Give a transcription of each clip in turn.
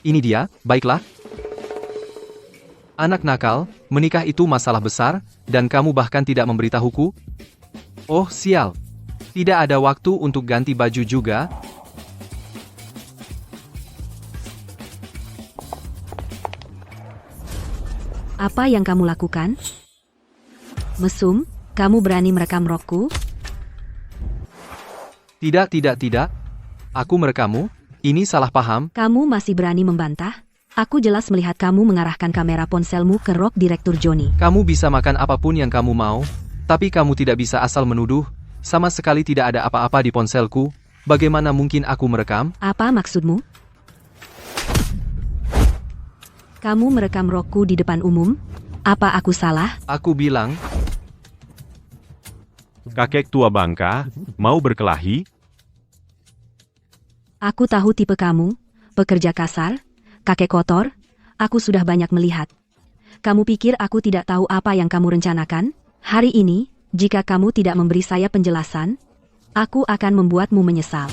Ini dia, baiklah. Anak nakal, menikah itu masalah besar, dan kamu bahkan tidak memberitahuku? Oh, sial. Tidak ada waktu untuk ganti baju juga. Apa yang kamu lakukan? Mesum, kamu berani merekam rokku? Tidak. Aku merekammu? Ini salah paham. Kamu masih berani membantah? Aku jelas melihat kamu mengarahkan kamera ponselmu ke rok Direktur Johnny. Kamu bisa makan apapun yang kamu mau, tapi kamu tidak bisa asal menuduh. Sama sekali tidak ada apa-apa di ponselku. Bagaimana mungkin aku merekam? Apa maksudmu? Kamu merekam rokku di depan umum? Apa aku salah? Aku bilang, Kakek tua bangka, mau berkelahi? Aku tahu tipe kamu, pekerja kasar, kakek kotor. Aku sudah banyak melihat. Kamu pikir aku tidak tahu apa yang kamu rencanakan? Hari ini, jika kamu tidak memberi saya penjelasan, aku akan membuatmu menyesal.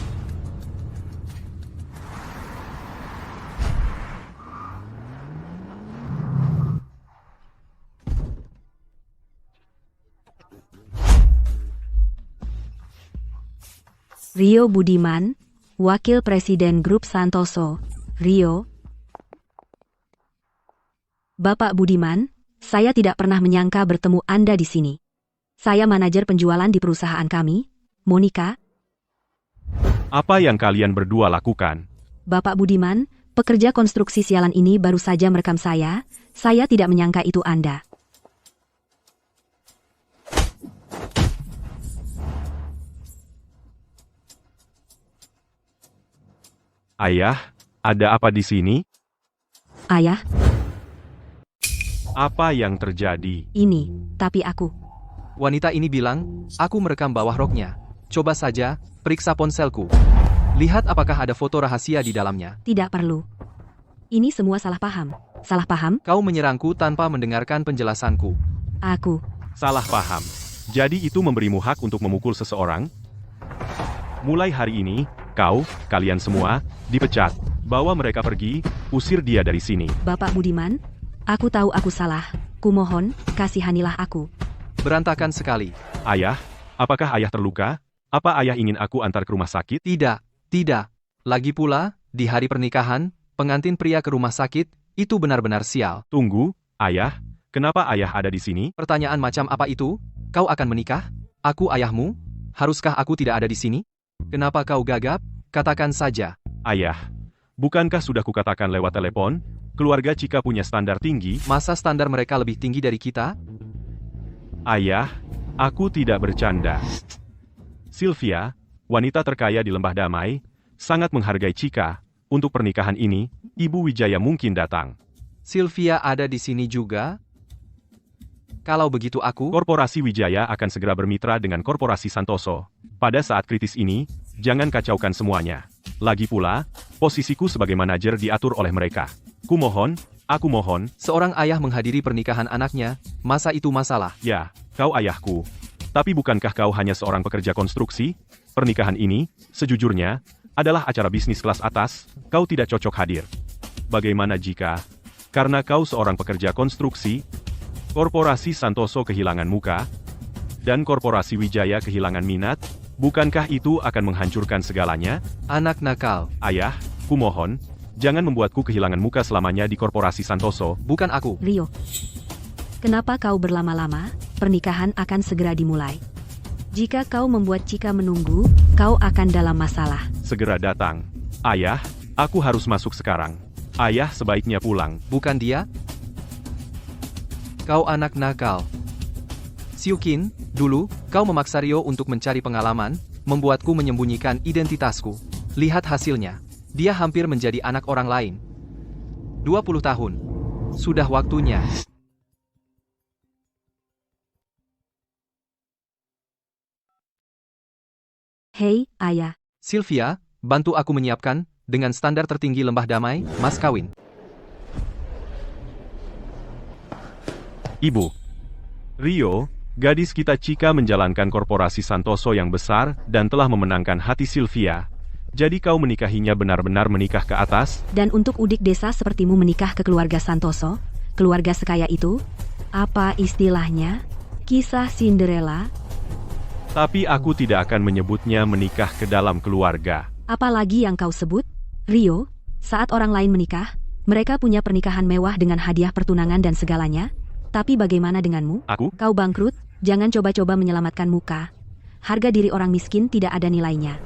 Rio Budiman, Wakil Presiden Grup Santoso, Rio. Bapak Budiman, saya tidak pernah menyangka bertemu Anda di sini. Saya manajer penjualan di perusahaan kami, Monica. Apa yang kalian berdua lakukan? Bapak Budiman, pekerja konstruksi sialan ini baru saja merekam saya. Saya tidak menyangka itu Anda. Ayah, ada apa di sini? Ayah, Apa yang terjadi? ini, tapi aku. wanita ini bilang, aku merekam bawah roknya. Coba saja, periksa ponselku. Lihat apakah ada foto rahasia di dalamnya. Tidak perlu. Ini semua salah paham. Salah paham? Kau menyerangku tanpa mendengarkan penjelasanku. Aku. Salah paham. Jadi itu memberimu hak untuk memukul seseorang? Mulai hari ini, kalian semua, dipecat. Bawa mereka pergi, usir dia dari sini. Bapak Budiman, aku tahu aku salah. Kumohon, kasihanilah aku. Berantakan sekali. Ayah, apakah ayah terluka? Apa ayah ingin aku antar ke rumah sakit? Tidak. Lagi pula, di hari pernikahan, pengantin pria ke rumah sakit, itu benar-benar sial. Tunggu, ayah, kenapa ayah ada di sini? Pertanyaan macam apa itu? Kau akan menikah? Aku ayahmu? Haruskah aku tidak ada di sini? Kenapa kau gagap? Katakan saja. Ayah, bukankah sudah kukatakan lewat telepon, keluarga Cika punya standar tinggi? Masa standar mereka lebih tinggi dari kita? Ayah, aku tidak bercanda. Sylvia, wanita terkaya di Lembah Damai, sangat menghargai Cika. Untuk pernikahan ini, Ibu Wijaya mungkin datang. Sylvia ada di sini juga? Kalau begitu Korporasi Wijaya akan segera bermitra dengan Korporasi Santoso. Pada saat kritis ini, jangan kacaukan semuanya. Lagi pula, posisiku sebagai manajer diatur oleh mereka. Aku mohon. Seorang ayah menghadiri pernikahan anaknya, masa itu masalah? Ya, kau ayahku. Tapi bukankah kau hanya seorang pekerja konstruksi? Pernikahan ini, sejujurnya, adalah acara bisnis kelas atas, kau tidak cocok hadir. Bagaimana jika, karena kau seorang pekerja konstruksi, Korporasi Santoso kehilangan muka, dan Korporasi Wijaya kehilangan minat, bukankah itu akan menghancurkan segalanya? Anak nakal. Ayah, kumohon, jangan membuatku kehilangan muka selamanya di Korporasi Santoso. Bukan aku. Rio. Kenapa kau berlama-lama? Pernikahan akan segera dimulai. Jika kau membuat Cika menunggu, kau akan dalam masalah. Segera datang. Ayah, aku harus masuk sekarang. Ayah sebaiknya pulang. Bukan dia? Kau anak nakal. Siukin, dulu, kau memaksa Rio untuk mencari pengalaman, membuatku menyembunyikan identitasku. Lihat hasilnya. Dia hampir menjadi anak orang lain. 20 tahun. Sudah waktunya. Hei, ayah. Sylvia, bantu aku menyiapkan, dengan standar tertinggi Lembah Damai, mas kawin. Ibu. Rio, gadis kita Cika menjalankan korporasi Santoso yang besar dan telah memenangkan hati Sylvia. Jadi kau menikahinya benar-benar menikah ke atas? Dan untuk udik desa sepertimu menikah ke keluarga Santoso, keluarga sekaya itu? Apa istilahnya? Kisah Cinderella? Tapi aku tidak akan menyebutnya menikah ke dalam keluarga. Apalagi yang kau sebut? Rio, saat orang lain menikah, mereka punya pernikahan mewah dengan hadiah pertunangan dan segalanya. Tapi bagaimana denganmu? Aku? Kau bangkrut, jangan coba-coba menyelamatkan muka. Harga diri orang miskin tidak ada nilainya.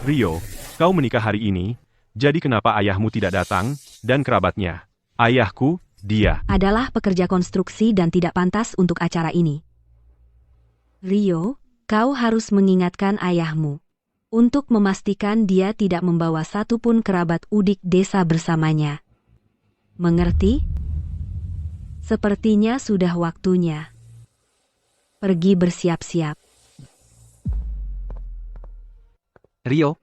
Rio, kau menikah hari ini, jadi kenapa ayahmu tidak datang, dan kerabatnya? Ayahku, dia Adalah pekerja konstruksi dan tidak pantas untuk acara ini. Rio, kau harus mengingatkan ayahmu untuk memastikan dia tidak membawa satupun kerabat udik desa bersamanya. Mengerti? Sepertinya sudah waktunya. Pergi bersiap-siap. Rio,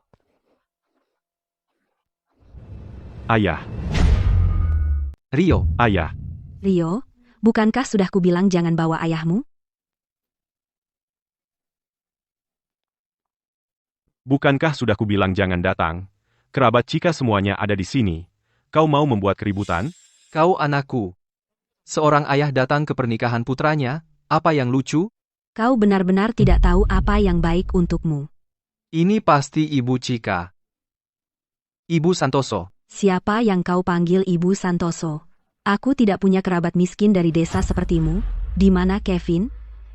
Ayah, Rio, ayah. Rio, bukankah sudah kubilang jangan bawa ayahmu? Bukankah sudah kubilang jangan datang? Kerabat Cika semuanya ada di sini. Kau mau membuat keributan? kau anakku. Seorang ayah datang ke pernikahan putranya, apa yang lucu? Kau benar-benar tidak tahu apa yang baik untukmu. Ini pasti Ibu Cika. Ibu Santoso. Siapa yang kau panggil Ibu Santoso? Aku tidak punya kerabat miskin dari desa sepertimu. Di mana Kevin?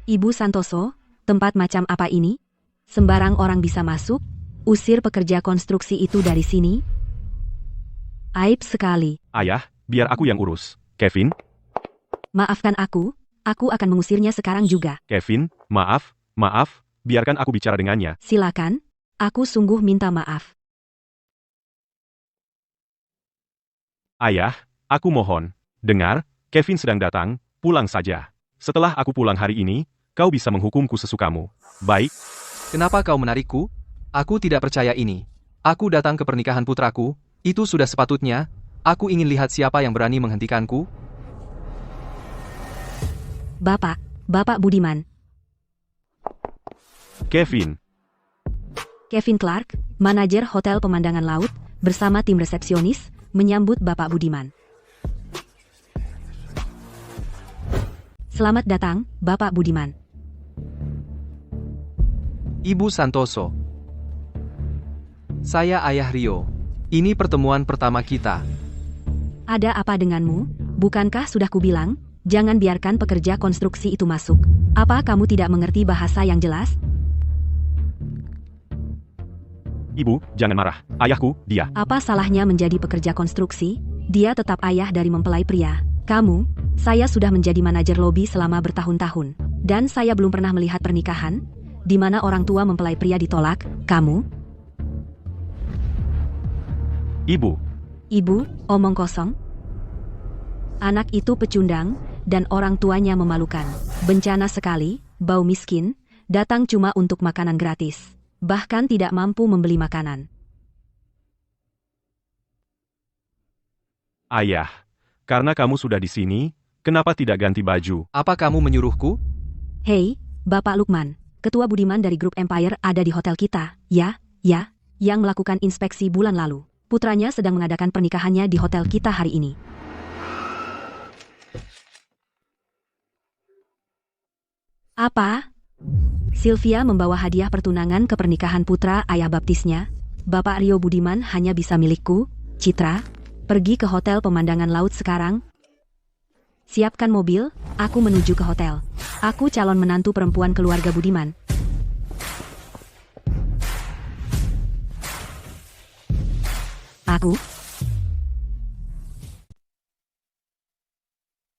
Ibu Santoso, tempat macam apa ini? Sembarang orang bisa masuk? Usir pekerja konstruksi itu dari sini? Aib sekali. Ayah, biar aku yang urus. Kevin, Maafkan aku akan mengusirnya sekarang juga. Kevin, maaf, biarkan aku bicara dengannya. Silakan, aku sungguh minta maaf. Ayah, aku mohon. Dengar, Kevin sedang datang, pulang saja. Setelah aku pulang hari ini, kau bisa menghukumku sesukamu. Baik? Kenapa kau menarikku? Aku tidak percaya ini. Aku datang ke pernikahan putraku, itu sudah sepatutnya. Aku ingin lihat siapa yang berani menghentikanku. Bapak Budiman. Kevin, Kevin Clark, manajer Hotel Pemandangan Laut, bersama tim resepsionis, menyambut Bapak Budiman. Selamat datang, Bapak Budiman. Ibu Santoso. Saya Ayah Rio. Ini pertemuan pertama kita. Ada apa denganmu? Bukankah sudah kubilang, jangan biarkan pekerja konstruksi itu masuk. Apa kamu tidak mengerti bahasa yang jelas? Ibu, jangan marah. Ayahku, dia. Apa salahnya menjadi pekerja konstruksi? Dia tetap ayah dari mempelai pria. Saya sudah menjadi manajer lobi selama bertahun-tahun. Dan saya belum pernah melihat pernikahan, di mana orang tua mempelai pria ditolak. Kamu? Ibu, Omong kosong? Anak itu pecundang, dan orang tuanya memalukan. Bencana sekali, bau miskin, datang cuma untuk makanan gratis. Bahkan tidak mampu membeli makanan. ayah. Karena kamu sudah di sini, kenapa tidak ganti baju? Apa kamu menyuruhku? Hei, Bapak Lukman, Ketua Budiman dari grup Empire ada di hotel kita, ya, yang melakukan inspeksi bulan lalu. Putranya sedang mengadakan pernikahannya di hotel kita hari ini. Apa? Sylvia membawa hadiah pertunangan ke pernikahan putra ayah baptisnya. Bapak Rio Budiman hanya bisa milikku. Citra, pergi ke hotel pemandangan laut sekarang. Siapkan mobil, aku menuju ke hotel. Aku calon menantu perempuan keluarga Budiman.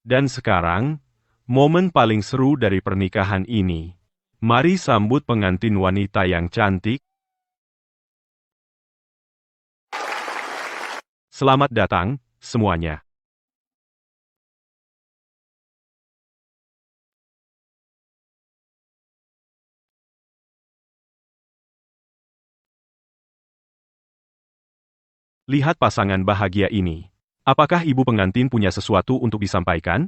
Dan sekarang, momen paling seru dari pernikahan ini. Mari sambut pengantin wanita yang cantik. Selamat datang, semuanya. Lihat pasangan bahagia ini. Apakah ibu pengantin punya sesuatu untuk disampaikan?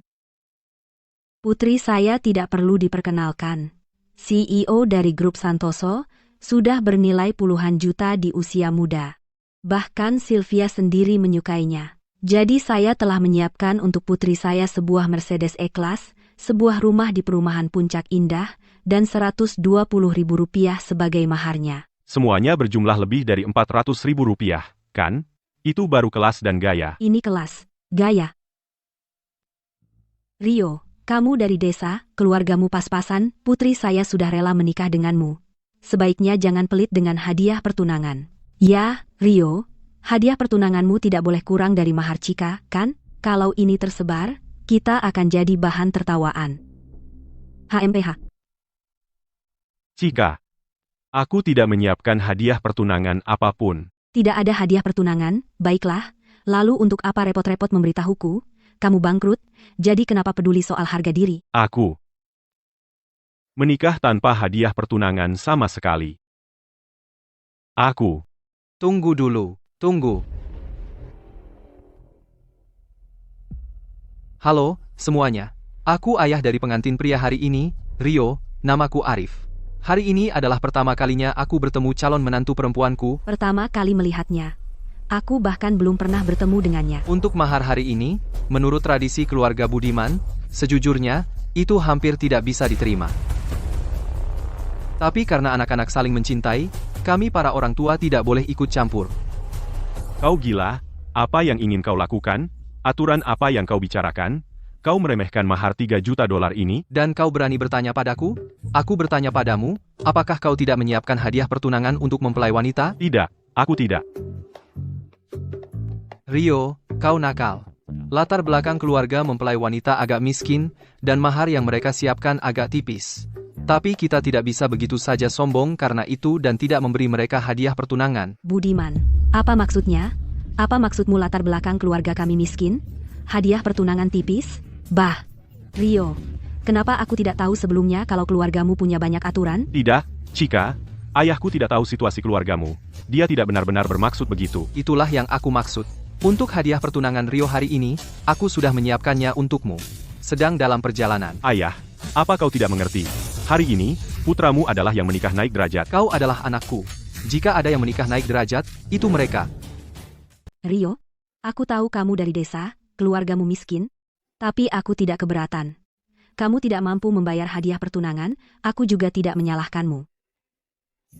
Putri saya tidak perlu diperkenalkan. CEO dari grup Santoso, Sudah bernilai puluhan juta di usia muda. Bahkan Sylvia sendiri menyukainya. Jadi saya telah menyiapkan untuk putri saya sebuah Mercedes E-Class, sebuah rumah di perumahan Puncak Indah, dan Rp120.000 sebagai maharnya. Semuanya berjumlah lebih dari Rp400.000, kan? Itu baru kelas dan gaya. Ini kelas, gaya. Rio, kamu dari desa, keluargamu pas-pasan, putri saya sudah rela menikah denganmu. Sebaiknya jangan pelit dengan hadiah pertunangan. Ya, Rio, hadiah pertunanganmu tidak boleh kurang dari mahar Cika, kan? Kalau ini tersebar, kita akan jadi bahan tertawaan. HMPH. Cika, aku tidak menyiapkan hadiah pertunangan apapun. Tidak ada hadiah pertunangan, baiklah. Lalu untuk apa repot-repot memberitahuku? Kamu bangkrut, jadi kenapa peduli soal harga diri? Aku menikah tanpa hadiah pertunangan sama sekali. Aku Tunggu dulu, tunggu. Halo, semuanya. Aku ayah dari pengantin pria hari ini, Rio, namaku Arif. Hari ini adalah pertama kalinya aku bertemu calon menantu perempuanku. Pertama kali melihatnya. Aku bahkan belum pernah bertemu dengannya. Untuk mahar hari ini, menurut tradisi keluarga Budiman, sejujurnya, itu hampir tidak bisa diterima. Tapi karena anak-anak saling mencintai, kami para orang tua tidak boleh ikut campur. Kau gila? Apa yang ingin kau lakukan? Aturan apa yang kau bicarakan? Kau meremehkan mahar $3 juta ini? Dan kau berani bertanya padaku? Aku bertanya padamu, apakah kau tidak menyiapkan hadiah pertunangan untuk mempelai wanita? Tidak, aku tidak. Rio, kau nakal. Latar belakang keluarga mempelai wanita agak miskin, dan mahar yang mereka siapkan agak tipis. Tapi kita tidak bisa begitu saja sombong karena itu dan tidak memberi mereka hadiah pertunangan. Budiman, apa maksudnya? Apa maksudmu latar belakang keluarga kami miskin? Hadiah pertunangan tipis? Bah, Rio, kenapa aku tidak tahu sebelumnya kalau keluargamu punya banyak aturan? Tidak, Cika. Ayahku tidak tahu situasi keluargamu. Dia tidak benar-benar bermaksud begitu. Itulah yang aku maksud. Untuk hadiah pertunangan Rio hari ini, aku sudah menyiapkannya untukmu. Sedang dalam perjalanan. Ayah, apa kau tidak mengerti? Hari ini, putramu adalah yang menikah naik derajat. Kau adalah anakku. Jika ada yang menikah naik derajat, itu mereka. Rio, aku tahu kamu dari desa, keluargamu miskin, tapi aku tidak keberatan. Kamu tidak mampu membayar hadiah pertunangan, aku juga tidak menyalahkanmu.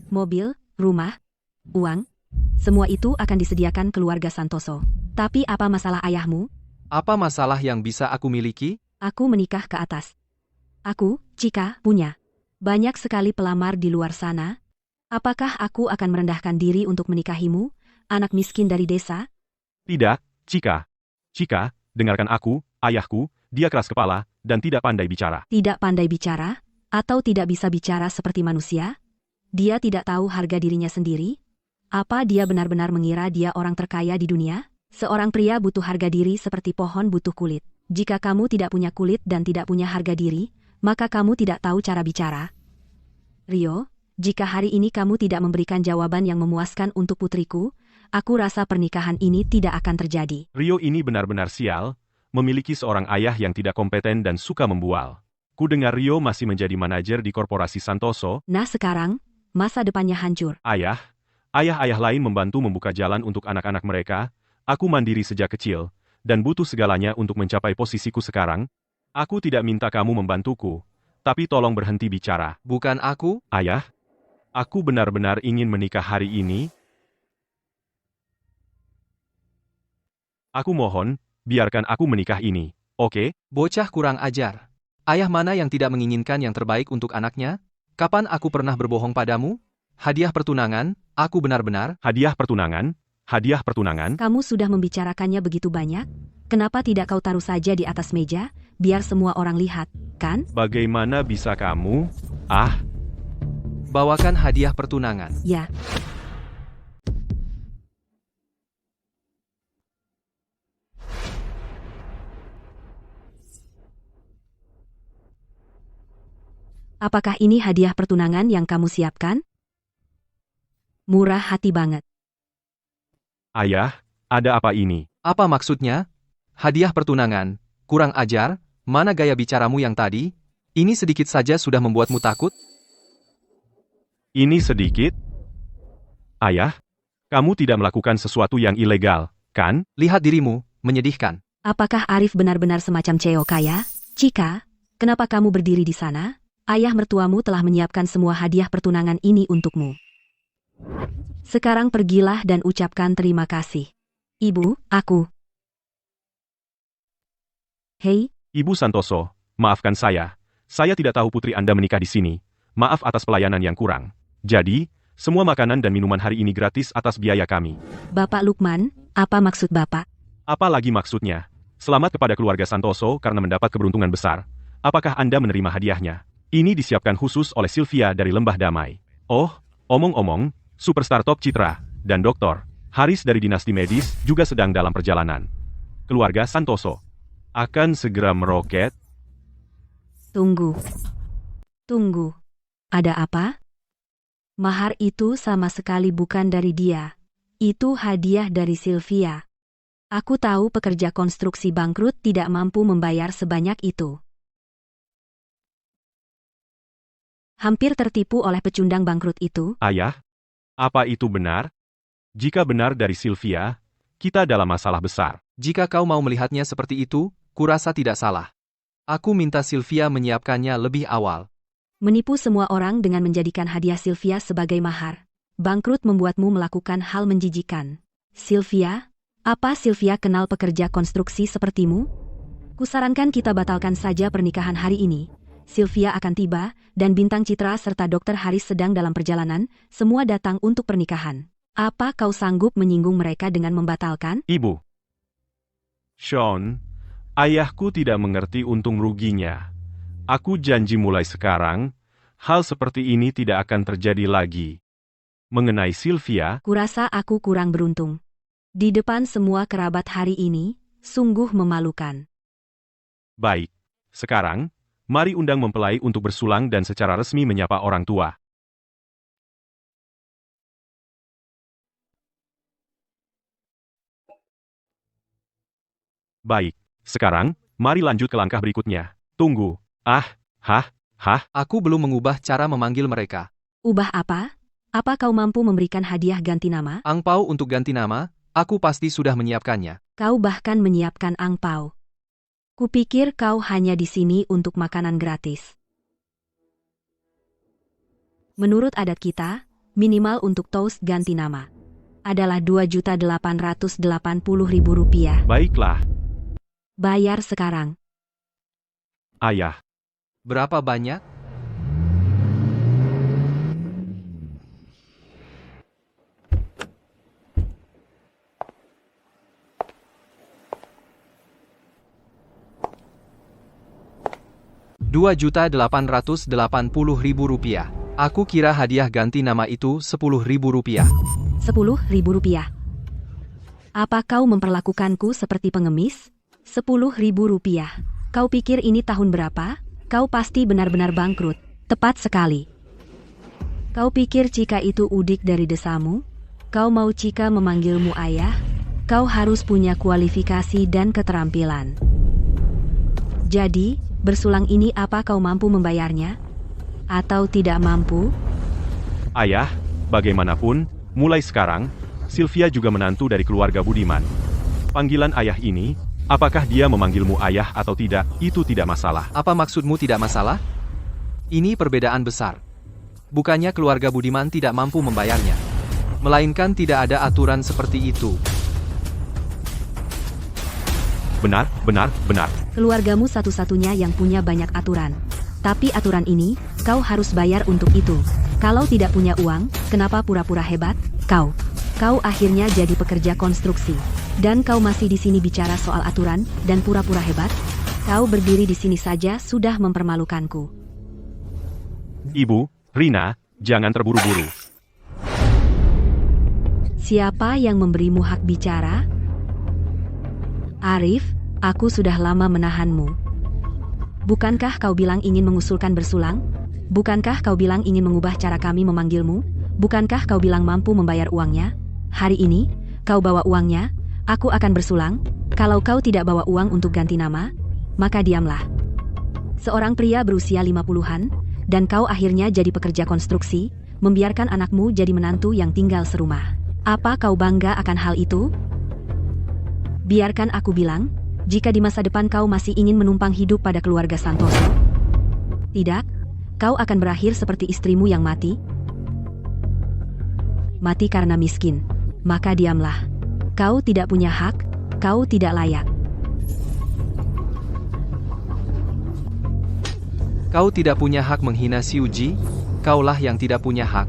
Mobil, rumah, uang, semua itu akan disediakan keluarga Santoso. Tapi apa masalah ayahmu? Apa masalah yang bisa aku miliki? Aku menikah ke atas. Aku, Cika, punya banyak sekali pelamar di luar sana. Apakah aku akan merendahkan diri untuk menikahimu, anak miskin dari desa? Tidak, Cika. Cika, dengarkan aku, ayahku, dia keras kepala, dan tidak pandai bicara. Tidak pandai bicara? Atau tidak bisa bicara seperti manusia? Dia tidak tahu harga dirinya sendiri? Apa dia benar-benar mengira dia orang terkaya di dunia? Seorang pria butuh harga diri seperti pohon butuh kulit. Jika kamu tidak punya kulit dan tidak punya harga diri, maka kamu tidak tahu cara bicara. Rio, jika hari ini kamu tidak memberikan jawaban yang memuaskan untuk putriku, aku rasa pernikahan ini tidak akan terjadi. Rio ini benar-benar sial, memiliki seorang ayah yang tidak kompeten dan suka membual. Ku dengar Rio masih menjadi manajer di korporasi Santoso. Nah sekarang, masa depannya hancur. Ayah-ayah lain membantu membuka jalan untuk anak-anak mereka. Aku mandiri sejak kecil, dan butuh segalanya untuk mencapai posisiku sekarang. Aku tidak minta kamu membantuku, tapi tolong berhenti bicara. Bukan aku? Ayah, aku benar-benar ingin menikah hari ini. Aku mohon, biarkan aku menikah ini, oke? Bocah kurang ajar. Ayah mana yang tidak menginginkan yang terbaik untuk anaknya? Kapan aku pernah berbohong padamu? Hadiah pertunangan, aku benar-benar. Hadiah pertunangan? Hadiah pertunangan? Kamu sudah membicarakannya begitu banyak? Kenapa tidak kau taruh saja di atas meja, biar semua orang lihat, kan? Bagaimana bisa kamu? Bawakan hadiah pertunangan. Ya. Apakah ini hadiah pertunangan yang kamu siapkan? Murah hati banget. Ayah, ada apa ini? Apa maksudnya? Hadiah pertunangan, kurang ajar, mana gaya bicaramu yang tadi? Ini sedikit saja sudah membuatmu takut? Ini sedikit? Ayah, kamu tidak melakukan sesuatu yang ilegal, kan? Lihat dirimu, menyedihkan. Apakah Arif benar-benar semacam ceo kaya? Cika, kenapa kamu berdiri di sana? Ayah mertuamu telah menyiapkan semua hadiah pertunangan ini untukmu. Sekarang pergilah dan ucapkan terima kasih. Ibu, aku. Hei, Ibu Santoso, maafkan saya. Saya tidak tahu putri Anda menikah di sini. Maaf atas pelayanan yang kurang. Jadi, semua makanan dan minuman hari ini gratis atas biaya kami. Bapak Lukman, apa maksud Bapak? Apa lagi maksudnya? Selamat kepada keluarga Santoso karena mendapat keberuntungan besar. Apakah Anda menerima hadiahnya? Ini disiapkan khusus oleh Sylvia dari Lembah Damai. Oh, omong-omong, superstar top Citra, dan Dr. Haris dari dinasti medis juga sedang dalam perjalanan. Keluarga Santoso akan segera meroket. Tunggu. Tunggu. Ada apa? Mahar itu sama sekali bukan dari dia. Itu hadiah dari Sylvia. Aku tahu pekerja konstruksi bangkrut tidak mampu membayar sebanyak itu. Hampir tertipu oleh pecundang bangkrut itu. Ayah, apa itu benar? Jika benar dari Sylvia, kita dalam masalah besar. Jika kau mau melihatnya seperti itu, kurasa tidak salah. Aku minta Sylvia menyiapkannya lebih awal. Menipu semua orang dengan menjadikan hadiah Sylvia sebagai mahar. Bangkrut membuatmu melakukan hal menjijikan. Sylvia? Apa Sylvia kenal pekerja konstruksi sepertimu? Kusarankan kita batalkan saja pernikahan hari ini. Sylvia akan tiba, dan Bintang Citra serta Dr. Haris sedang dalam perjalanan, semua datang untuk pernikahan. Apa kau sanggup menyinggung mereka dengan membatalkan? Ibu. Sean, ayahku tidak mengerti untung ruginya. Aku janji mulai sekarang, hal seperti ini tidak akan terjadi lagi. Mengenai Sylvia, Kurasa aku kurang beruntung. Di depan semua kerabat hari ini, sungguh memalukan. baik. Sekarang, mari undang mempelai untuk bersulang dan secara resmi menyapa orang tua. Baik, sekarang, mari lanjut ke langkah berikutnya. Tunggu. Aku belum mengubah cara memanggil mereka. Ubah apa? Apa kau mampu memberikan hadiah ganti nama? Angpau untuk ganti nama, aku pasti sudah menyiapkannya. Kau bahkan menyiapkan angpau. Kupikir kau hanya di sini untuk makanan gratis. Menurut adat kita, minimal untuk toast ganti nama adalah Rp2.880.000. Baiklah, Bayar sekarang. ayah. Berapa banyak? Rp2.880.000. Aku kira hadiah ganti nama itu Rp10.000. Rp10.000. Apa kau memperlakukanku seperti pengemis? Rp10.000. Kau pikir ini tahun berapa? Kau pasti benar-benar bangkrut. Tepat sekali. Kau pikir Cika itu udik dari desamu? Kau mau Cika memanggilmu ayah? Kau harus punya kualifikasi dan keterampilan. Jadi, bersulang ini apa kau mampu membayarnya? Atau tidak mampu? Ayah, bagaimanapun, mulai sekarang, Sylvia juga menantu dari keluarga Budiman. Panggilan ayah ini, apakah dia memanggilmu ayah atau tidak, itu tidak masalah. Apa maksudmu tidak masalah? Ini perbedaan besar. Bukannya keluarga Budiman tidak mampu membayarnya. Melainkan tidak ada aturan seperti itu. Benar. Keluargamu satu-satunya yang punya banyak aturan. Tapi aturan ini, kau harus bayar untuk itu. Kalau tidak punya uang, kenapa pura-pura hebat? Kau akhirnya jadi pekerja konstruksi. Dan kau masih di sini bicara soal aturan dan pura-pura hebat? Kau berdiri di sini saja sudah mempermalukanku. Ibu, Rina, jangan terburu-buru. Siapa yang memberimu hak bicara? Arif, aku sudah lama menahanmu. Bukankah kau bilang ingin mengusulkan bersulang? Bukankah kau bilang ingin mengubah cara kami memanggilmu? Bukankah kau bilang mampu membayar uangnya? Hari ini, kau bawa uangnya, aku akan bersulang. Kalau kau tidak bawa uang untuk ganti nama, maka diamlah. Seorang pria berusia 50-an, dan kau akhirnya jadi pekerja konstruksi, membiarkan anakmu jadi menantu yang tinggal serumah. Apa kau bangga akan hal itu? Biarkan aku bilang, jika di masa depan kau masih ingin menumpang hidup pada keluarga Santoso, tidak, kau akan berakhir seperti istrimu yang mati. Mati karena miskin. Maka diamlah. Kau tidak punya hak, kau tidak layak. Kau tidak punya hak menghina Xiuji, kaulah yang tidak punya hak.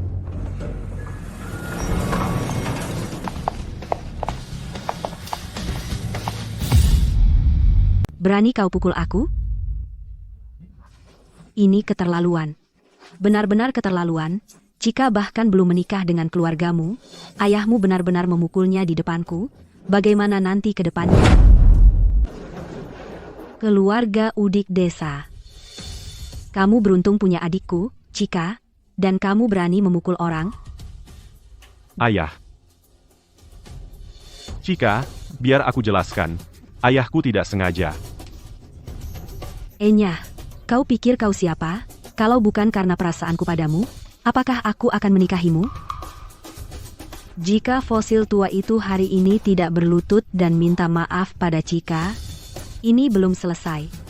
Berani kau pukul aku? Ini keterlaluan. Benar-benar keterlaluan. Jika bahkan belum menikah dengan keluargamu, ayahmu benar-benar memukulnya di depanku, bagaimana nanti ke depannya? Keluarga Udik Desa. Kamu beruntung punya adikku, Chika, dan kamu berani memukul orang? Ayah. Chika, biar aku jelaskan. Ayahku tidak sengaja. Enya, kau pikir kau siapa? Kalau bukan karena perasaanku padamu, apakah aku akan menikahimu? Jika fosil tua itu hari ini tidak berlutut dan minta maaf pada Chika, ini belum selesai.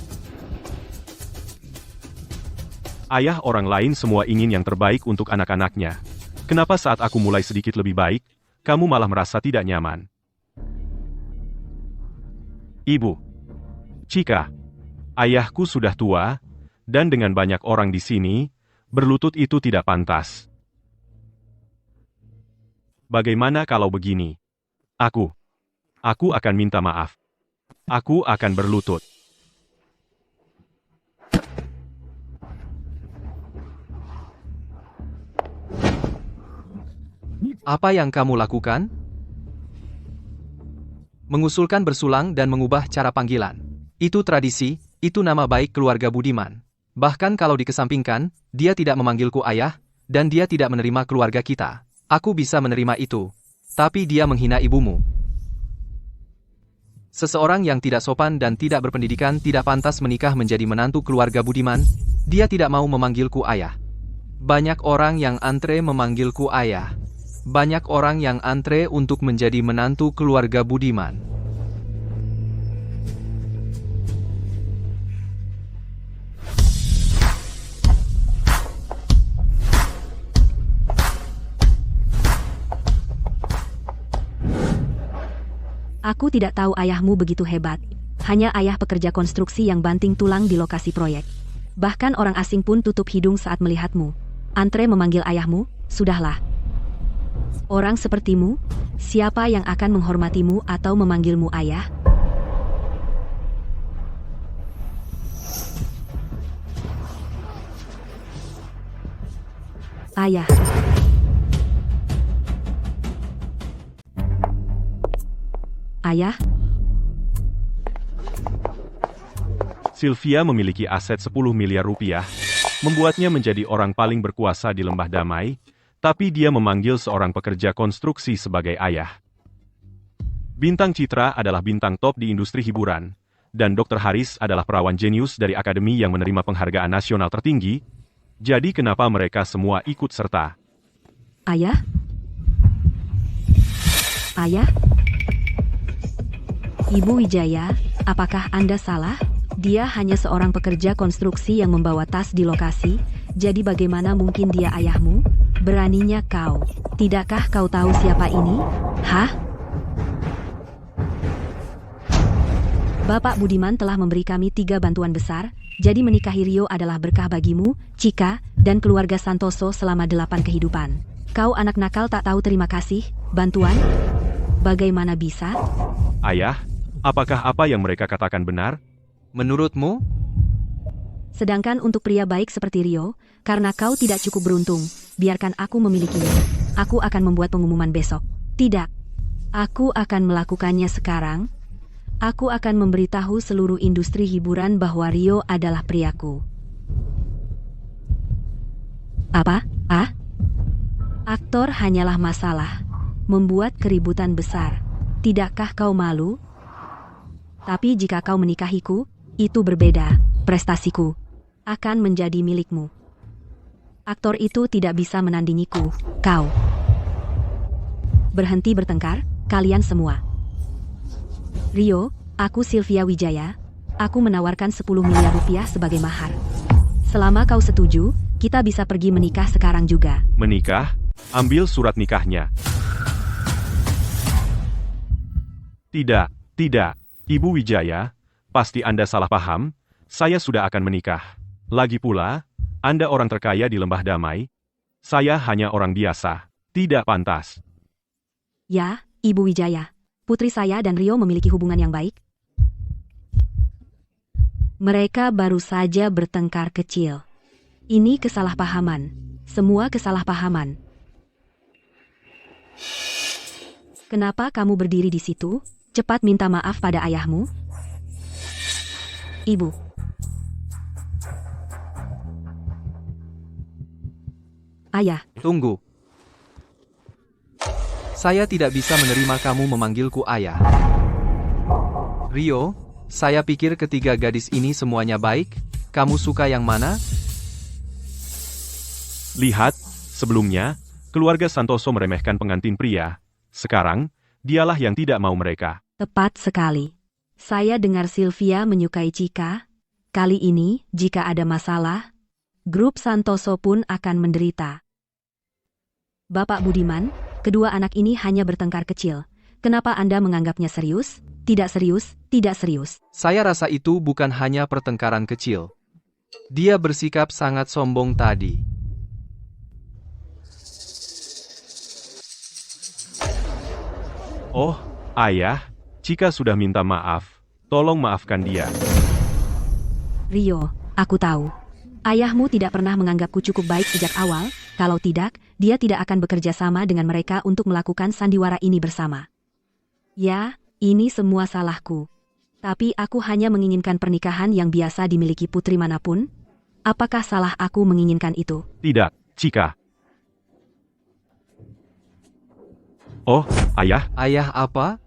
Ayah orang lain semua ingin yang terbaik untuk anak-anaknya. Kenapa saat aku mulai sedikit lebih baik, kamu malah merasa tidak nyaman? Ibu. Chika. Ayahku sudah tua, dan dengan banyak orang di sini, berlutut itu tidak pantas. Bagaimana kalau begini? Aku akan minta maaf. Aku akan berlutut. Apa yang kamu lakukan? Mengusulkan bersulang dan mengubah cara panggilan. Itu tradisi, itu nama baik keluarga Budiman. Bahkan kalau dikesampingkan, dia tidak memanggilku ayah, dan dia tidak menerima keluarga kita. Aku bisa menerima itu. Tapi dia menghina ibumu. Seseorang yang tidak sopan dan tidak berpendidikan tidak pantas menikah menjadi menantu keluarga Budiman. Dia tidak mau memanggilku ayah. Banyak orang yang antre memanggilku ayah. Banyak orang yang antre untuk menjadi menantu keluarga Budiman. Aku tidak tahu ayahmu begitu hebat. Hanya ayah pekerja konstruksi yang banting tulang di lokasi proyek. Bahkan orang asing pun tutup hidung saat melihatmu. Antre memanggil ayahmu, sudahlah. Orang sepertimu, siapa yang akan menghormatimu atau memanggilmu ayah? Ayah. Ayah? Sylvia memiliki aset 10 miliar rupiah, membuatnya menjadi orang paling berkuasa di Lembah Damai, tapi dia memanggil seorang pekerja konstruksi sebagai ayah. Bintang Citra adalah bintang top di industri hiburan, dan Dr. Haris adalah perawan jenius dari akademi yang menerima penghargaan nasional tertinggi, jadi kenapa mereka semua ikut serta? Ayah? Ayah? Ibu Wijaya, apakah Anda salah? Dia hanya seorang pekerja konstruksi yang membawa tas di lokasi, jadi bagaimana mungkin dia ayahmu? Beraninya kau. Tidakkah kau tahu siapa ini? Hah? Bapak Budiman telah memberi kami 3 bantuan besar, jadi menikahi Rio adalah berkah bagimu, Chika, dan keluarga Santoso selama 8 kehidupan. Kau anak nakal tak tahu terima kasih, bantuan? Bagaimana bisa? Ayah, apakah apa yang mereka katakan benar? Menurutmu? Sedangkan untuk pria baik seperti Rio, karena kau tidak cukup beruntung, biarkan aku memilikinya. Aku akan membuat pengumuman besok. Tidak. Aku akan melakukannya sekarang. Aku akan memberitahu seluruh industri hiburan bahwa Rio adalah priaku. Apa? Ah? Aktor hanyalah masalah. Membuat keributan besar. Tidakkah kau malu? Tapi jika kau menikahiku, itu berbeda. Prestasiku akan menjadi milikmu. Aktor itu tidak bisa menandingiku. Kau. Berhenti bertengkar, kalian semua. Rio, aku Sylvia Wijaya. Aku menawarkan 10 miliar rupiah sebagai mahar. Selama kau setuju, kita bisa pergi menikah sekarang juga. Menikah? Ambil surat nikahnya. Tidak, tidak. Ibu Wijaya, pasti Anda salah paham. Saya sudah akan menikah. Lagi pula, Anda orang terkaya di Lembah Damai. Saya hanya orang biasa. Tidak pantas. Ya, Ibu Wijaya. Putri saya dan Rio memiliki hubungan yang baik. Mereka baru saja bertengkar kecil. Ini kesalahpahaman. Semua kesalahpahaman. Kenapa kamu berdiri di situ? Cepat minta maaf pada ayahmu. Ibu. Ayah. Tunggu. Saya tidak bisa menerima kamu memanggilku ayah. Rio, saya pikir ketiga gadis ini semuanya baik. Kamu suka yang mana? Lihat, sebelumnya, keluarga Santoso meremehkan pengantin pria. Sekarang, dialah yang tidak mau mereka. Tepat sekali. Saya dengar Sylvia menyukai Chika. Kali ini, jika ada masalah, grup Santoso pun akan menderita. Bapak Budiman, kedua anak ini hanya bertengkar kecil. Kenapa Anda menganggapnya serius? Tidak serius, tidak serius. Saya rasa itu bukan hanya pertengkaran kecil. Dia bersikap sangat sombong tadi. Oh, ayah, Chika sudah minta maaf. Tolong maafkan dia. Rio, aku tahu. Ayahmu tidak pernah menganggapku cukup baik sejak awal. Kalau tidak, dia tidak akan bekerja sama dengan mereka untuk melakukan sandiwara ini bersama. Ya, ini semua salahku. Tapi aku hanya menginginkan pernikahan yang biasa dimiliki putri manapun. Apakah salah aku menginginkan itu? Tidak, Chika. Oh, ayah. Ayah apa?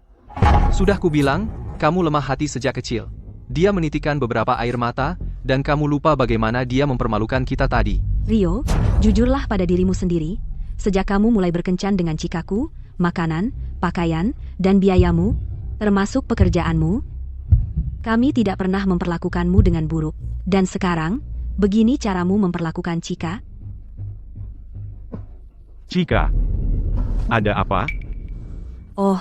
Sudah kubilang, kamu lemah hati sejak kecil. Dia menitikan beberapa air mata, dan kamu lupa bagaimana dia mempermalukan kita tadi. Rio, jujurlah pada dirimu sendiri. Sejak kamu mulai berkencan dengan Chikaku, makanan, pakaian, dan biayamu, termasuk pekerjaanmu, kami tidak pernah memperlakukanmu dengan buruk. Dan sekarang, begini caramu memperlakukan Chika? Chika. Ada apa? Oh,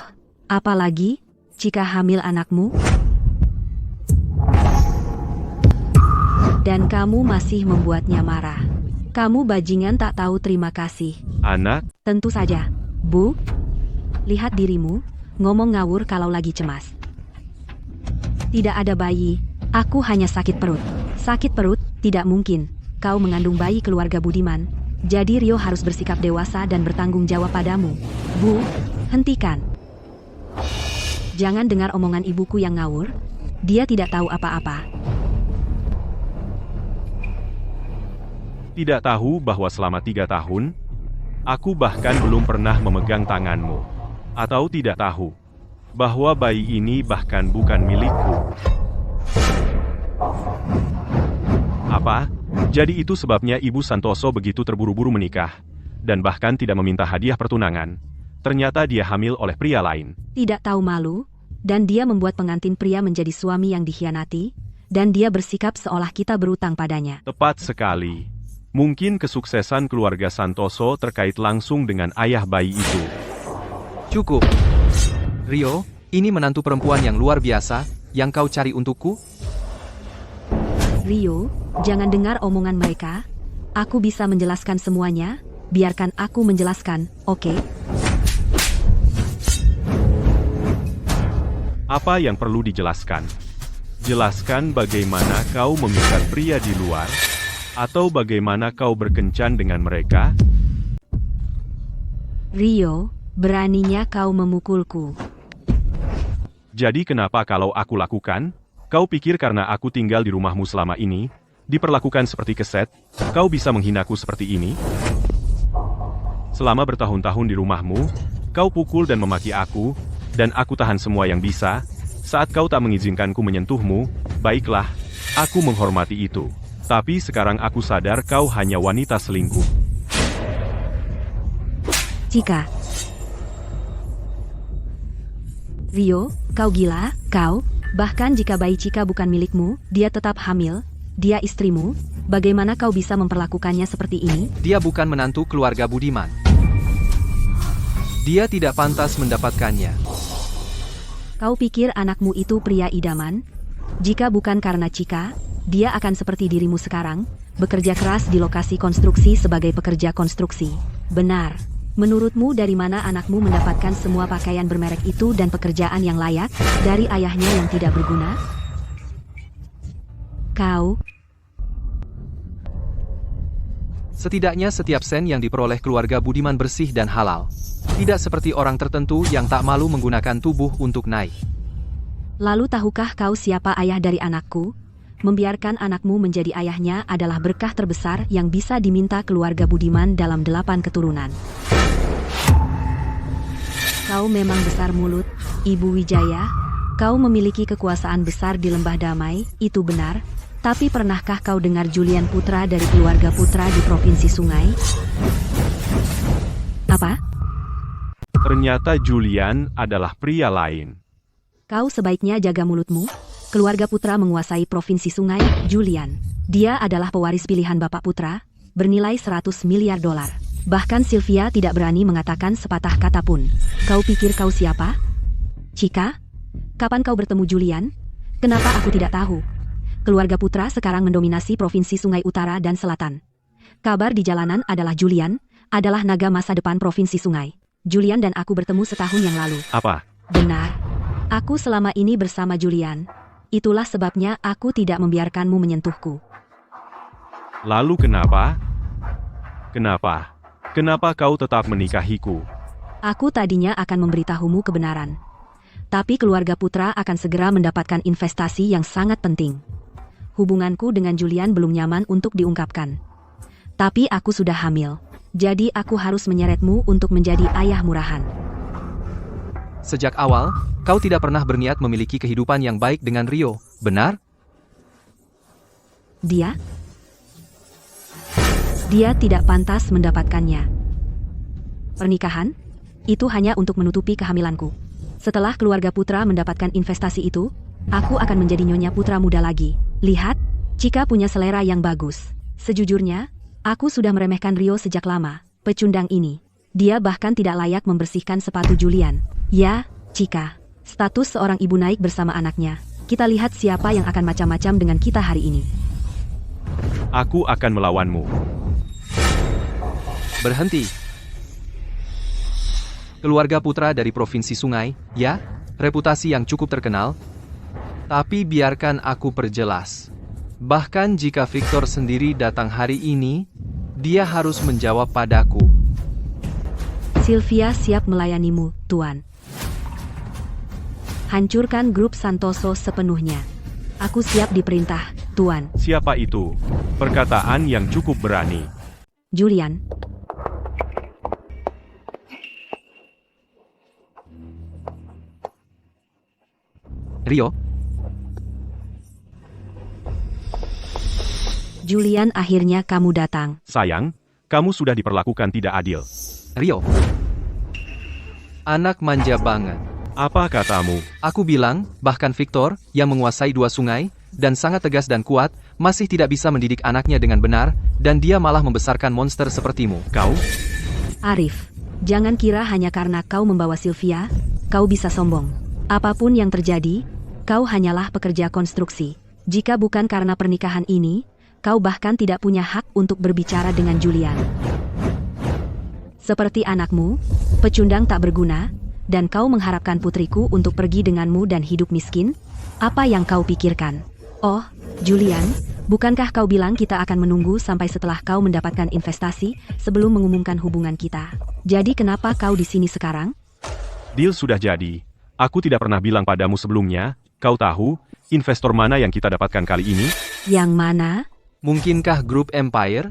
apalagi? Chika hamil anakmu? Dan kamu masih membuatnya marah. Kamu bajingan tak tahu terima kasih. Anak? Tentu saja. Bu, lihat dirimu, ngomong ngawur kalau lagi cemas. Tidak ada bayi, aku hanya sakit perut. Sakit perut, tidak mungkin. Kau mengandung bayi keluarga Budiman. Jadi Rio harus bersikap dewasa dan bertanggung jawab padamu. Bu, hentikan. Jangan dengar omongan ibuku yang ngawur. Dia tidak tahu apa-apa. Tidak tahu bahwa selama 3 tahun, aku bahkan belum pernah memegang tanganmu. Atau tidak tahu bahwa bayi ini bahkan bukan milikku. Apa? Jadi itu sebabnya Ibu Santoso begitu terburu-buru menikah, dan bahkan tidak meminta hadiah pertunangan. Ternyata dia hamil oleh pria lain. Tidak tahu malu, dan dia membuat pengantin pria menjadi suami yang dikhianati, dan dia bersikap seolah kita berutang padanya. Tepat sekali. Mungkin kesuksesan keluarga Santoso terkait langsung dengan ayah bayi itu. Cukup. Rio, ini menantu perempuan yang luar biasa, yang kau cari untukku? Rio, jangan dengar omongan mereka. Aku bisa menjelaskan semuanya. Biarkan aku menjelaskan, oke? Apa yang perlu dijelaskan? Jelaskan bagaimana kau memikat pria di luar, atau bagaimana kau berkencan dengan mereka? Rio, beraninya kau memukulku. Jadi kenapa kalau aku lakukan? Kau pikir karena aku tinggal di rumahmu selama ini, diperlakukan seperti keset, kau bisa menghinaku seperti ini? Selama bertahun-tahun di rumahmu, kau pukul dan memaki aku, dan aku tahan semua yang bisa. Saat kau tak mengizinkanku menyentuhmu, baiklah, aku menghormati itu. Tapi sekarang aku sadar kau hanya wanita selingkuh. Cika. Rio, kau gila, kau? Bahkan jika bayi Cika bukan milikmu, dia tetap hamil, dia istrimu, bagaimana kau bisa memperlakukannya seperti ini? Dia bukan menantu keluarga Budiman. Dia tidak pantas mendapatkannya. Kau pikir anakmu itu pria idaman? Jika bukan karena Cika, dia akan seperti dirimu sekarang, bekerja keras di lokasi konstruksi sebagai pekerja konstruksi. Benar. Menurutmu dari mana anakmu mendapatkan semua pakaian bermerek itu dan pekerjaan yang layak, dari ayahnya yang tidak berguna? Kau... Setidaknya setiap sen yang diperoleh keluarga Budiman bersih dan halal. Tidak seperti orang tertentu yang tak malu menggunakan tubuh untuk naik. Lalu tahukah kau siapa ayah dari anakku? Membiarkan anakmu menjadi ayahnya adalah berkah terbesar yang bisa diminta keluarga Budiman dalam 8 keturunan. Kau memang besar mulut, Ibu Wijaya. Kau memiliki kekuasaan besar di Lembah Damai, itu benar. Tapi pernahkah kau dengar Julian putra dari keluarga putra di Provinsi Sungai? Apa? Ternyata Julian adalah pria lain. Kau sebaiknya jaga mulutmu. Keluarga putra menguasai Provinsi Sungai, Julian. Dia adalah pewaris pilihan Bapak Putra, bernilai 100 miliar dolar. Bahkan Sylvia tidak berani mengatakan sepatah kata pun. Kau pikir kau siapa? Cika? Kapan kau bertemu Julian? Kenapa aku tidak tahu? Keluarga putra sekarang mendominasi Provinsi Sungai Utara dan Selatan. Kabar di jalanan adalah Julian adalah naga masa depan Provinsi Sungai. Julian dan aku bertemu setahun yang lalu. Apa? Benar. Aku selama ini bersama Julian. Itulah sebabnya aku tidak membiarkanmu menyentuhku. Lalu kenapa? Kenapa? Kenapa kau tetap menikahiku? Aku tadinya akan memberitahumu kebenaran. Tapi keluarga putra akan segera mendapatkan investasi yang sangat penting. Hubunganku dengan Julian belum nyaman untuk diungkapkan. Tapi aku sudah hamil. Jadi aku harus menyeretmu untuk menjadi ayah murahan. Sejak awal, kau tidak pernah berniat memiliki kehidupan yang baik dengan Rio, benar? Dia tidak pantas mendapatkannya. Pernikahan? Itu hanya untuk menutupi kehamilanku. Setelah keluarga putra mendapatkan investasi itu, aku akan menjadi nyonya putra muda lagi. Lihat, Cika punya selera yang bagus. Sejujurnya, aku sudah meremehkan Rio sejak lama, pecundang ini. Dia bahkan tidak layak membersihkan sepatu Julian. Ya, Cika. Status seorang ibu naik bersama anaknya. Kita lihat siapa yang akan macam-macam dengan kita hari ini. Aku akan melawanmu. Berhenti. Keluarga putra dari Provinsi Sungai, ya, reputasi yang cukup terkenal. Tapi biarkan aku perjelas. Bahkan jika Victor sendiri datang hari ini, dia harus menjawab padaku. Sylvia siap melayanimu, Tuan. Hancurkan grup Santoso sepenuhnya. Aku siap diperintah, Tuan. Siapa itu? Perkataan yang cukup berani. Julian. Rio, Julian, akhirnya kamu datang. Sayang, kamu sudah diperlakukan tidak adil. Rio. Anak manja banget. Apa katamu? Aku bilang, bahkan Victor, yang menguasai 2 sungai, dan sangat tegas dan kuat, masih tidak bisa mendidik anaknya dengan benar, dan dia malah membesarkan monster sepertimu. Kau? Arif, jangan kira hanya karena kau membawa Sylvia, kau bisa sombong. Apapun yang terjadi, kau hanyalah pekerja konstruksi. Jika bukan karena pernikahan ini, kau bahkan tidak punya hak untuk berbicara dengan Julian. Seperti anakmu, pecundang tak berguna, dan kau mengharapkan putriku untuk pergi denganmu dan hidup miskin? Apa yang kau pikirkan? Oh, Julian, bukankah kau bilang kita akan menunggu sampai setelah kau mendapatkan investasi sebelum mengumumkan hubungan kita? Jadi kenapa kau di sini sekarang? Deal sudah jadi. Aku tidak pernah bilang padamu sebelumnya. Kau tahu, investor mana yang kita dapatkan kali ini? Yang mana? Mungkinkah grup Empire?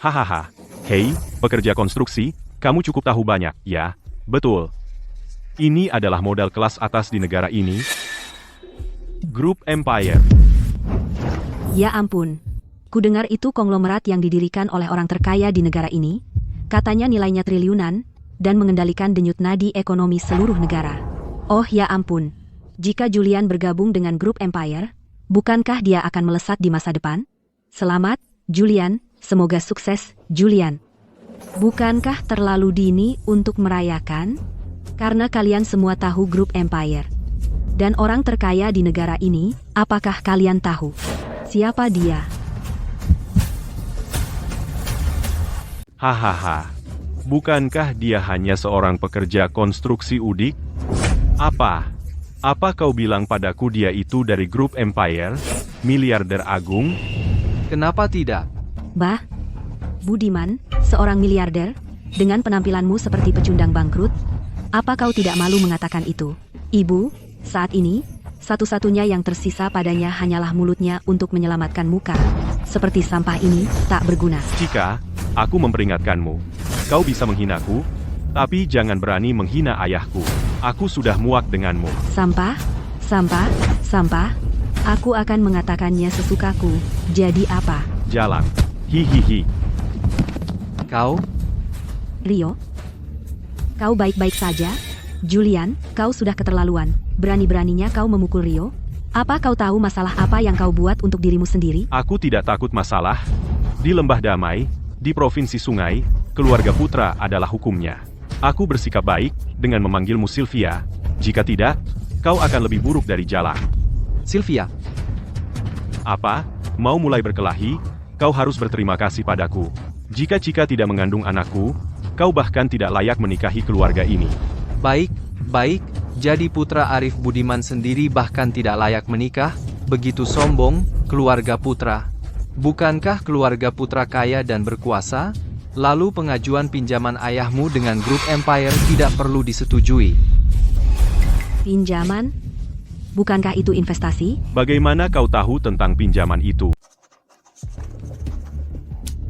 Hahaha. Hei, pekerja konstruksi, kamu cukup tahu banyak, ya? Betul. Ini adalah modal kelas atas di negara ini. Grup Empire. Ya ampun. Kudengar itu konglomerat yang didirikan oleh orang terkaya di negara ini. Katanya nilainya triliunan, dan mengendalikan denyut nadi ekonomi seluruh negara. Oh ya ampun. Jika Julian bergabung dengan grup Empire, bukankah dia akan melesat di masa depan? Selamat, Julian. Semoga sukses, Julian. Bukankah terlalu dini untuk merayakan? Karena kalian semua tahu grup Empire. Dan orang terkaya di negara ini, apakah kalian tahu? Siapa dia? Hahaha. Bukankah dia hanya seorang pekerja konstruksi udik? Apa? Apa kau bilang padaku dia itu dari grup Empire? Miliarder agung? Kenapa tidak? Bah, Budiman, seorang miliarder, dengan penampilanmu seperti pecundang bangkrut, apa kau tidak malu mengatakan itu? Ibu, saat ini, satu-satunya yang tersisa padanya hanyalah mulutnya untuk menyelamatkan muka. Seperti sampah ini, tak berguna. Jika aku memperingatkanmu, kau bisa menghinaku, tapi jangan berani menghina ayahku. Aku sudah muak denganmu. Sampah, sampah, sampah. Aku akan mengatakannya sesukaku. Jadi apa? Jalan. Hihihi. Kau? Rio? Kau baik-baik saja? Julian, kau sudah keterlaluan. Berani-beraninya kau memukul Rio? Apa kau tahu masalah apa yang kau buat untuk dirimu sendiri? Aku tidak takut masalah. Di Lembah Damai, di Provinsi Sungai, keluarga putra adalah hukumnya. Aku bersikap baik dengan memanggilmu Sylvia. Jika tidak, kau akan lebih buruk dari Jalang. Sylvia. Apa? Mau mulai berkelahi? Kau harus berterima kasih padaku. Jika Cika tidak mengandung anakku, kau bahkan tidak layak menikahi keluarga ini. Baik, baik. Jadi putra Arif Budiman sendiri bahkan tidak layak menikah? Begitu sombong, keluarga putra. Bukankah keluarga putra kaya dan berkuasa? Lalu pengajuan pinjaman ayahmu dengan grup Empire tidak perlu disetujui. Pinjaman? Bukankah itu investasi? Bagaimana kau tahu tentang pinjaman itu?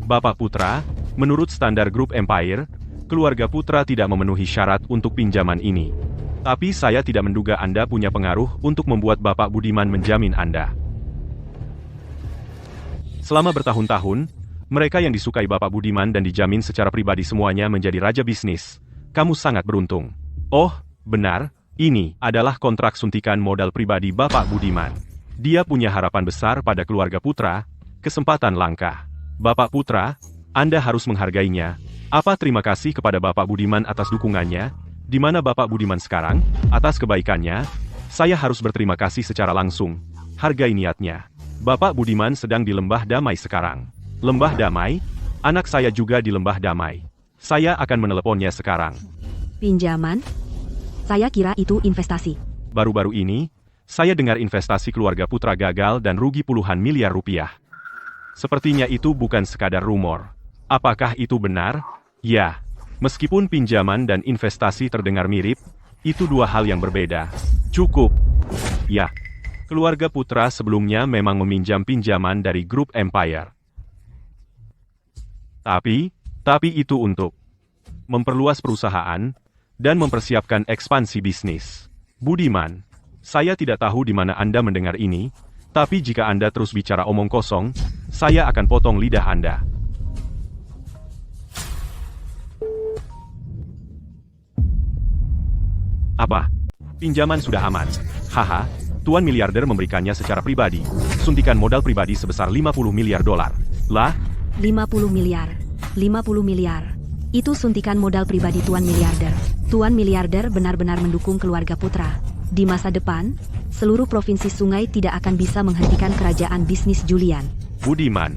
Bapak Putra, menurut standar grup Empire, keluarga Putra tidak memenuhi syarat untuk pinjaman ini. Tapi saya tidak menduga Anda punya pengaruh untuk membuat Bapak Budiman menjamin Anda. Selama bertahun-tahun, mereka yang disukai Bapak Budiman dan dijamin secara pribadi semuanya menjadi raja bisnis. Kamu sangat beruntung. Oh, benar, ini adalah kontrak suntikan modal pribadi Bapak Budiman. Dia punya harapan besar pada keluarga Putra, kesempatan langka. Bapak Putra, Anda harus menghargainya. Apa terima kasih kepada Bapak Budiman atas dukungannya? Di mana Bapak Budiman sekarang? Atas kebaikannya, saya harus berterima kasih secara langsung. Hargai niatnya. Bapak Budiman sedang di Lembah Damai sekarang. Lembah Damai? Anak saya juga di Lembah Damai. Saya akan meneleponnya sekarang. Pinjaman? Saya kira itu investasi. Baru-baru ini, saya dengar investasi keluarga Putra gagal dan rugi puluhan miliar rupiah. Sepertinya itu bukan sekadar rumor. Apakah itu benar? Ya. Meskipun pinjaman dan investasi terdengar mirip, itu dua hal yang berbeda. Cukup. Ya. Keluarga Putra sebelumnya memang meminjam pinjaman dari grup Empire. Tapi itu untuk memperluas perusahaan dan mempersiapkan ekspansi bisnis. Budiman, saya tidak tahu di mana Anda mendengar ini, tapi jika Anda terus bicara omong kosong, saya akan potong lidah Anda. Apa? Pinjaman sudah aman. Haha, Tuan miliarder memberikannya secara pribadi. Suntikan modal pribadi sebesar 50 miliar dolar. Lah? 50 miliar. 50 miliar. Itu suntikan modal pribadi Tuan miliarder. Tuan miliarder benar-benar mendukung keluarga Putra. Di masa depan, seluruh provinsi Sungai tidak akan bisa menghentikan kerajaan bisnis Julian. Budiman,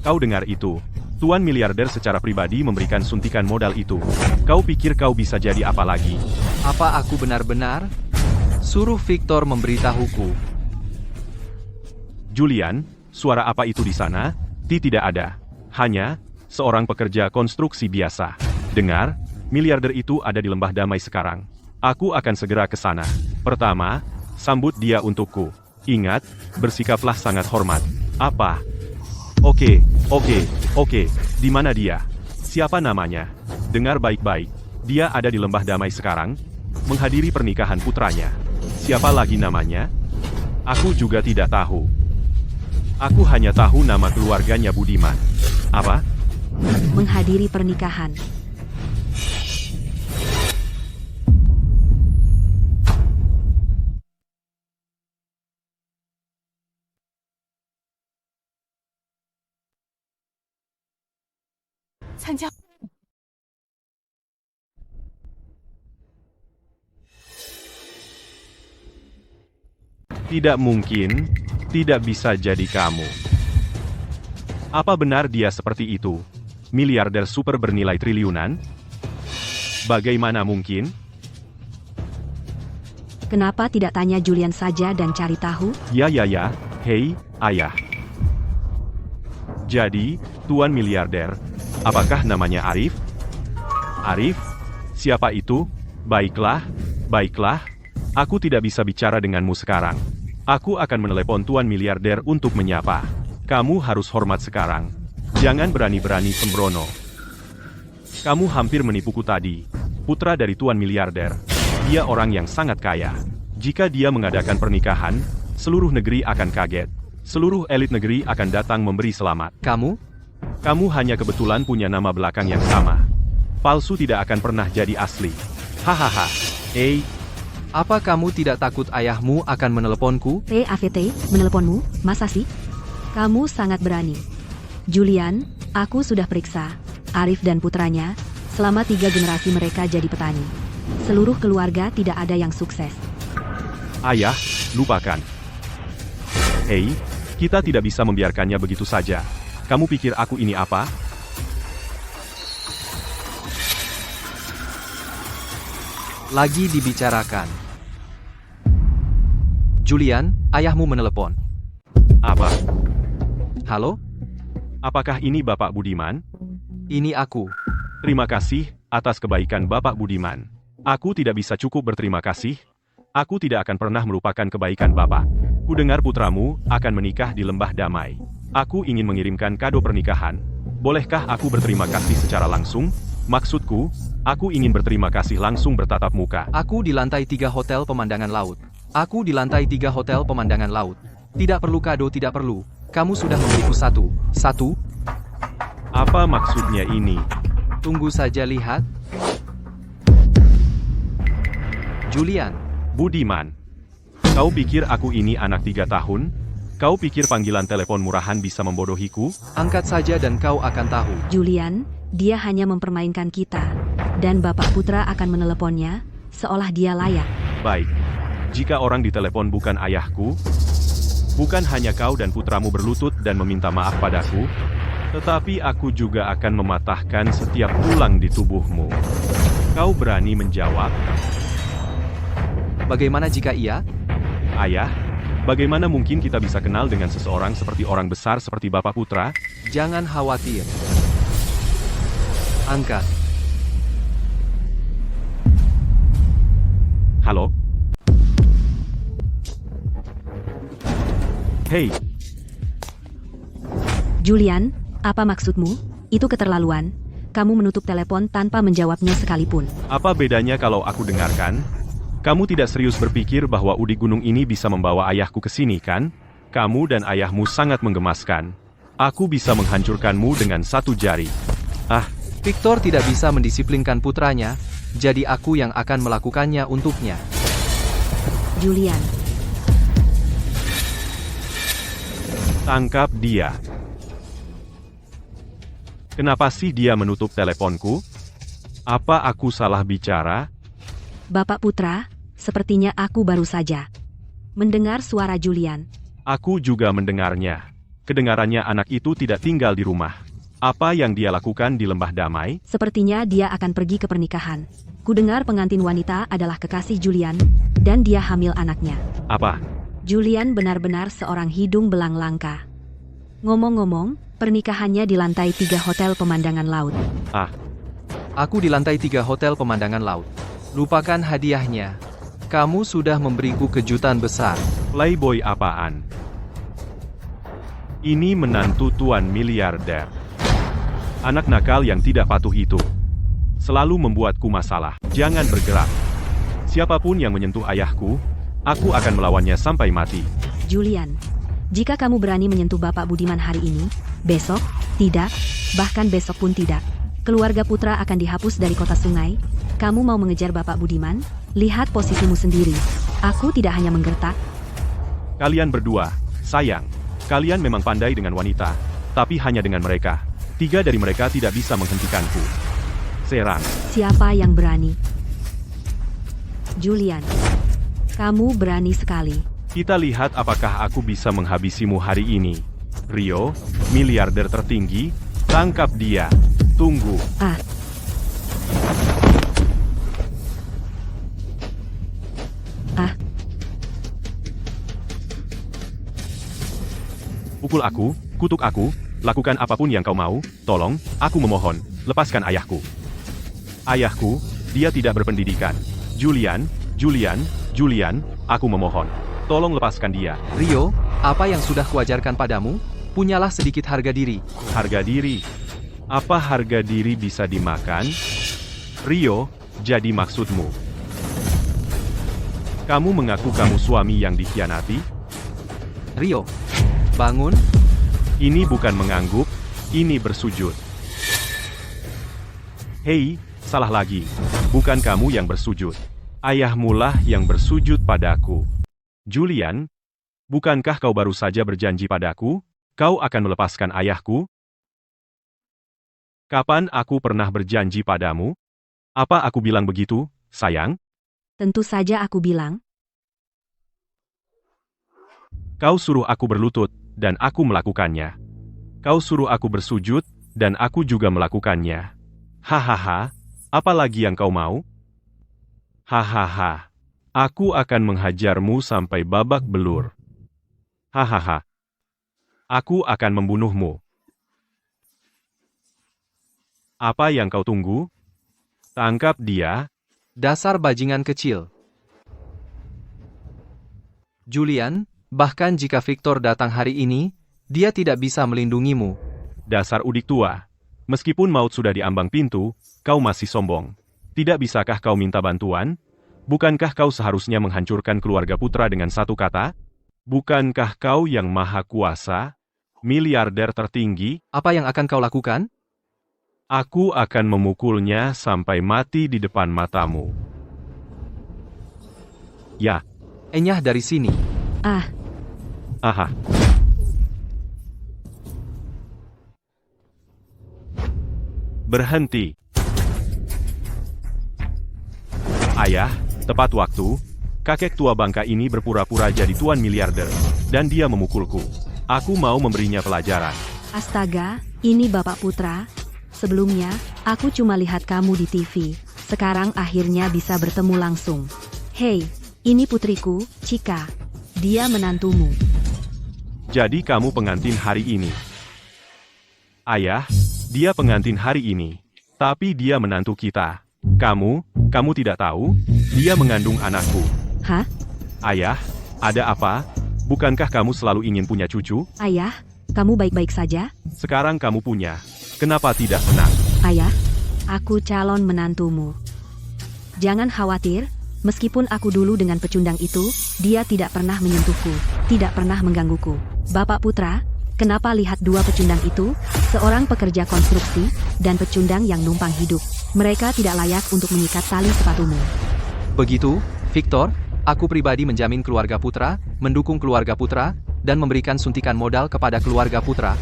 kau dengar itu? Tuan miliarder secara pribadi memberikan suntikan modal itu. Kau pikir kau bisa jadi apa lagi? Apa aku benar-benar? Suruh Victor memberitahuku. Julian, suara apa itu di sana? Tidak ada. Hanya seorang pekerja konstruksi biasa. Dengar, miliarder itu ada di Lembah Damai sekarang. Aku akan segera ke sana. Pertama, sambut dia untukku. Ingat, bersikaplah sangat hormat. Apa? Oke. Di mana dia? Siapa namanya? Dengar baik-baik. Dia ada di Lembah Damai sekarang, menghadiri pernikahan putranya. Siapa lagi namanya? Aku juga tidak tahu. Aku hanya tahu nama keluarganya Budiman. Apa? Menghadiri pernikahan. Tidak mungkin, tidak bisa jadi kamu. Apa benar dia seperti itu? Miliarder super bernilai triliunan? Bagaimana mungkin? Kenapa tidak tanya Julian saja dan cari tahu? Ya, hei, ayah. Jadi, Tuan miliarder, apakah namanya Arif? Arif? Siapa itu? Baiklah, aku tidak bisa bicara denganmu sekarang. Aku akan menelepon Tuan miliarder untuk menyapa. Kamu harus hormat sekarang. Jangan berani-berani sembrono. Kamu hampir menipuku tadi. Putra dari Tuan miliarder. Dia orang yang sangat kaya. Jika dia mengadakan pernikahan, seluruh negeri akan kaget. Seluruh elit negeri akan datang memberi selamat. Kamu hanya kebetulan punya nama belakang yang sama. Palsu tidak akan pernah jadi asli. Hahaha. Apa kamu tidak takut ayahmu akan meneleponku? TAVT, meneleponmu? Masa sih? Kamu sangat berani. Julian, aku sudah periksa. Arif dan putranya, selama 3 generasi mereka jadi petani. Seluruh keluarga tidak ada yang sukses. Ayah, lupakan. Hei, kita tidak bisa membiarkannya begitu saja. Kamu pikir aku ini apa? Lagi dibicarakan. Julian, ayahmu menelepon. Apa? Halo? Apakah ini Bapak Budiman? Ini aku. Terima kasih atas kebaikan Bapak Budiman. Aku tidak bisa cukup berterima kasih. Aku tidak akan pernah melupakan kebaikan Bapak. Kudengar putramu akan menikah di Lembah Damai. Aku ingin mengirimkan kado pernikahan. Bolehkah aku berterima kasih secara langsung? Maksudku, aku ingin berterima kasih langsung bertatap muka. Aku di lantai 3 hotel pemandangan laut. Aku di lantai 3 hotel pemandangan laut. Tidak perlu kado, tidak perlu. Kamu sudah memberiku satu. Apa maksudnya ini? Tunggu saja lihat. Julian. Budiman. Kau pikir aku ini anak 3 tahun? Kau pikir panggilan telepon murahan bisa membodohiku? Angkat saja dan kau akan tahu. Julian, dia hanya mempermainkan kita. Dan Bapak Putra akan meneleponnya, seolah dia layak. Baik. Jika orang ditelepon bukan ayahku, bukan hanya kau dan putramu berlutut dan meminta maaf padaku, tetapi aku juga akan mematahkan setiap tulang di tubuhmu. Kau berani menjawab? Bagaimana jika iya? Ayah, bagaimana mungkin kita bisa kenal dengan seseorang seperti orang besar seperti Bapak Putra? Jangan khawatir. Angkat. Halo? Hei, Julian, apa maksudmu? Itu keterlaluan. Kamu menutup telepon tanpa menjawabnya sekalipun. apa bedanya kalau aku dengarkan? Kamu tidak serius berpikir bahwa Udi Gunung ini bisa membawa ayahku ke sini, kan? Kamu dan ayahmu sangat menggemaskan. Aku bisa menghancurkanmu dengan 1 jari. Victor tidak bisa mendisiplinkan putranya, jadi aku yang akan melakukannya untuknya. Julian, Tangkap dia. Kenapa sih dia menutup teleponku? Apa aku salah bicara? Bapak Putra, sepertinya aku baru saja mendengar suara Julian. Aku juga mendengarnya. Kedengarannya anak itu tidak tinggal di rumah. Apa yang dia lakukan di Lembah Damai? Sepertinya dia akan pergi ke pernikahan. Kudengar pengantin wanita adalah kekasih Julian, dan dia hamil anaknya. Apa? Julian benar-benar seorang hidung belang langka. Ngomong-ngomong, pernikahannya di lantai 3 hotel pemandangan laut. Aku di lantai 3 hotel pemandangan laut. Lupakan hadiahnya. Kamu sudah memberiku kejutan besar. Playboy apaan? Ini menantu tuan miliarder. Anak nakal yang tidak patuh itu. Selalu membuatku masalah. Jangan bergerak. Siapapun yang menyentuh ayahku, aku akan melawannya sampai mati. Julian, Jika kamu berani menyentuh Bapak Budiman hari ini, besok, tidak, bahkan besok pun tidak. Keluarga Putra akan dihapus dari kota sungai. Kamu mau mengejar Bapak Budiman? Lihat posisimu sendiri. Aku tidak hanya menggertak. Kalian berdua, sayang. Kalian memang pandai dengan wanita, tapi hanya dengan mereka. 3 dari mereka tidak bisa menghentikanku. Serang. Siapa yang berani? Julian. Kamu berani sekali. Kita lihat apakah aku bisa menghabisimu hari ini. Rio, miliarder tertinggi, tangkap dia. Tunggu. Ah, Pukul aku, kutuk aku, lakukan apapun yang kau mau, tolong, aku memohon, lepaskan ayahku. Ayahku, dia tidak berpendidikan. Julian, aku memohon, tolong lepaskan dia. Rio, apa yang sudah kuajarkan padamu? Punyalah sedikit harga diri. Harga diri? Apa harga diri bisa dimakan? Rio, jadi maksudmu? Kamu mengaku kamu suami yang dikhianati? Rio, bangun. Ini bukan mengangguk, ini bersujud. Hei, salah lagi. Bukan kamu yang bersujud. Ayahmulah yang bersujud padaku. Julian, bukankah kau baru saja berjanji padaku, kau akan melepaskan ayahku? Kapan aku pernah berjanji padamu? Apa aku bilang begitu, sayang? tentu saja aku bilang. Kau suruh aku berlutut, dan aku melakukannya. Kau suruh aku bersujud, dan aku juga melakukannya. Hahaha, apa lagi yang kau mau? Hahaha, aku akan menghajarmu sampai babak belur. Hahaha, aku akan membunuhmu. Apa yang kau tunggu? Tangkap dia. Dasar bajingan kecil. Julian, bahkan jika Victor datang hari ini, dia tidak bisa melindungimu. Dasar udik tua. Meskipun maut sudah diambang pintu, kau masih sombong. Tidak bisakah kau minta bantuan? Bukankah kau seharusnya menghancurkan keluarga Putra dengan satu kata? Bukankah kau yang maha kuasa? Miliarder tertinggi? Apa yang akan kau lakukan? Aku akan memukulnya sampai mati di depan matamu. Ya. Enyah dari sini. Ah, Aha. Berhenti. Ayah, tepat waktu, kakek tua bangka ini berpura-pura jadi tuan miliarder, dan dia memukulku. Aku mau memberinya pelajaran. astaga, ini Bapak Putra. Sebelumnya, aku cuma lihat kamu di TV. Sekarang akhirnya bisa bertemu langsung. Hei, ini putriku, Chika. Dia menantumu. Jadi kamu pengantin hari ini. Ayah, dia pengantin hari ini. Tapi dia menantu kita. Kamu tidak tahu? Dia mengandung anakku. Hah? Ayah, ada apa? Bukankah kamu selalu ingin punya cucu? Ayah, kamu baik-baik saja? Sekarang kamu punya. Kenapa tidak senang? Ayah, aku calon menantumu. Jangan khawatir, meskipun aku dulu dengan pecundang itu, dia tidak pernah menyentuhku, tidak pernah menggangguku. Bapak Putra, kenapa lihat dua pecundang itu? Seorang pekerja konstruksi, dan pecundang yang numpang hidup. Mereka tidak layak untuk mengikat tali sepatumu. Begitu, Victor, aku pribadi menjamin keluarga Putra, mendukung keluarga Putra, dan memberikan suntikan modal kepada keluarga Putra.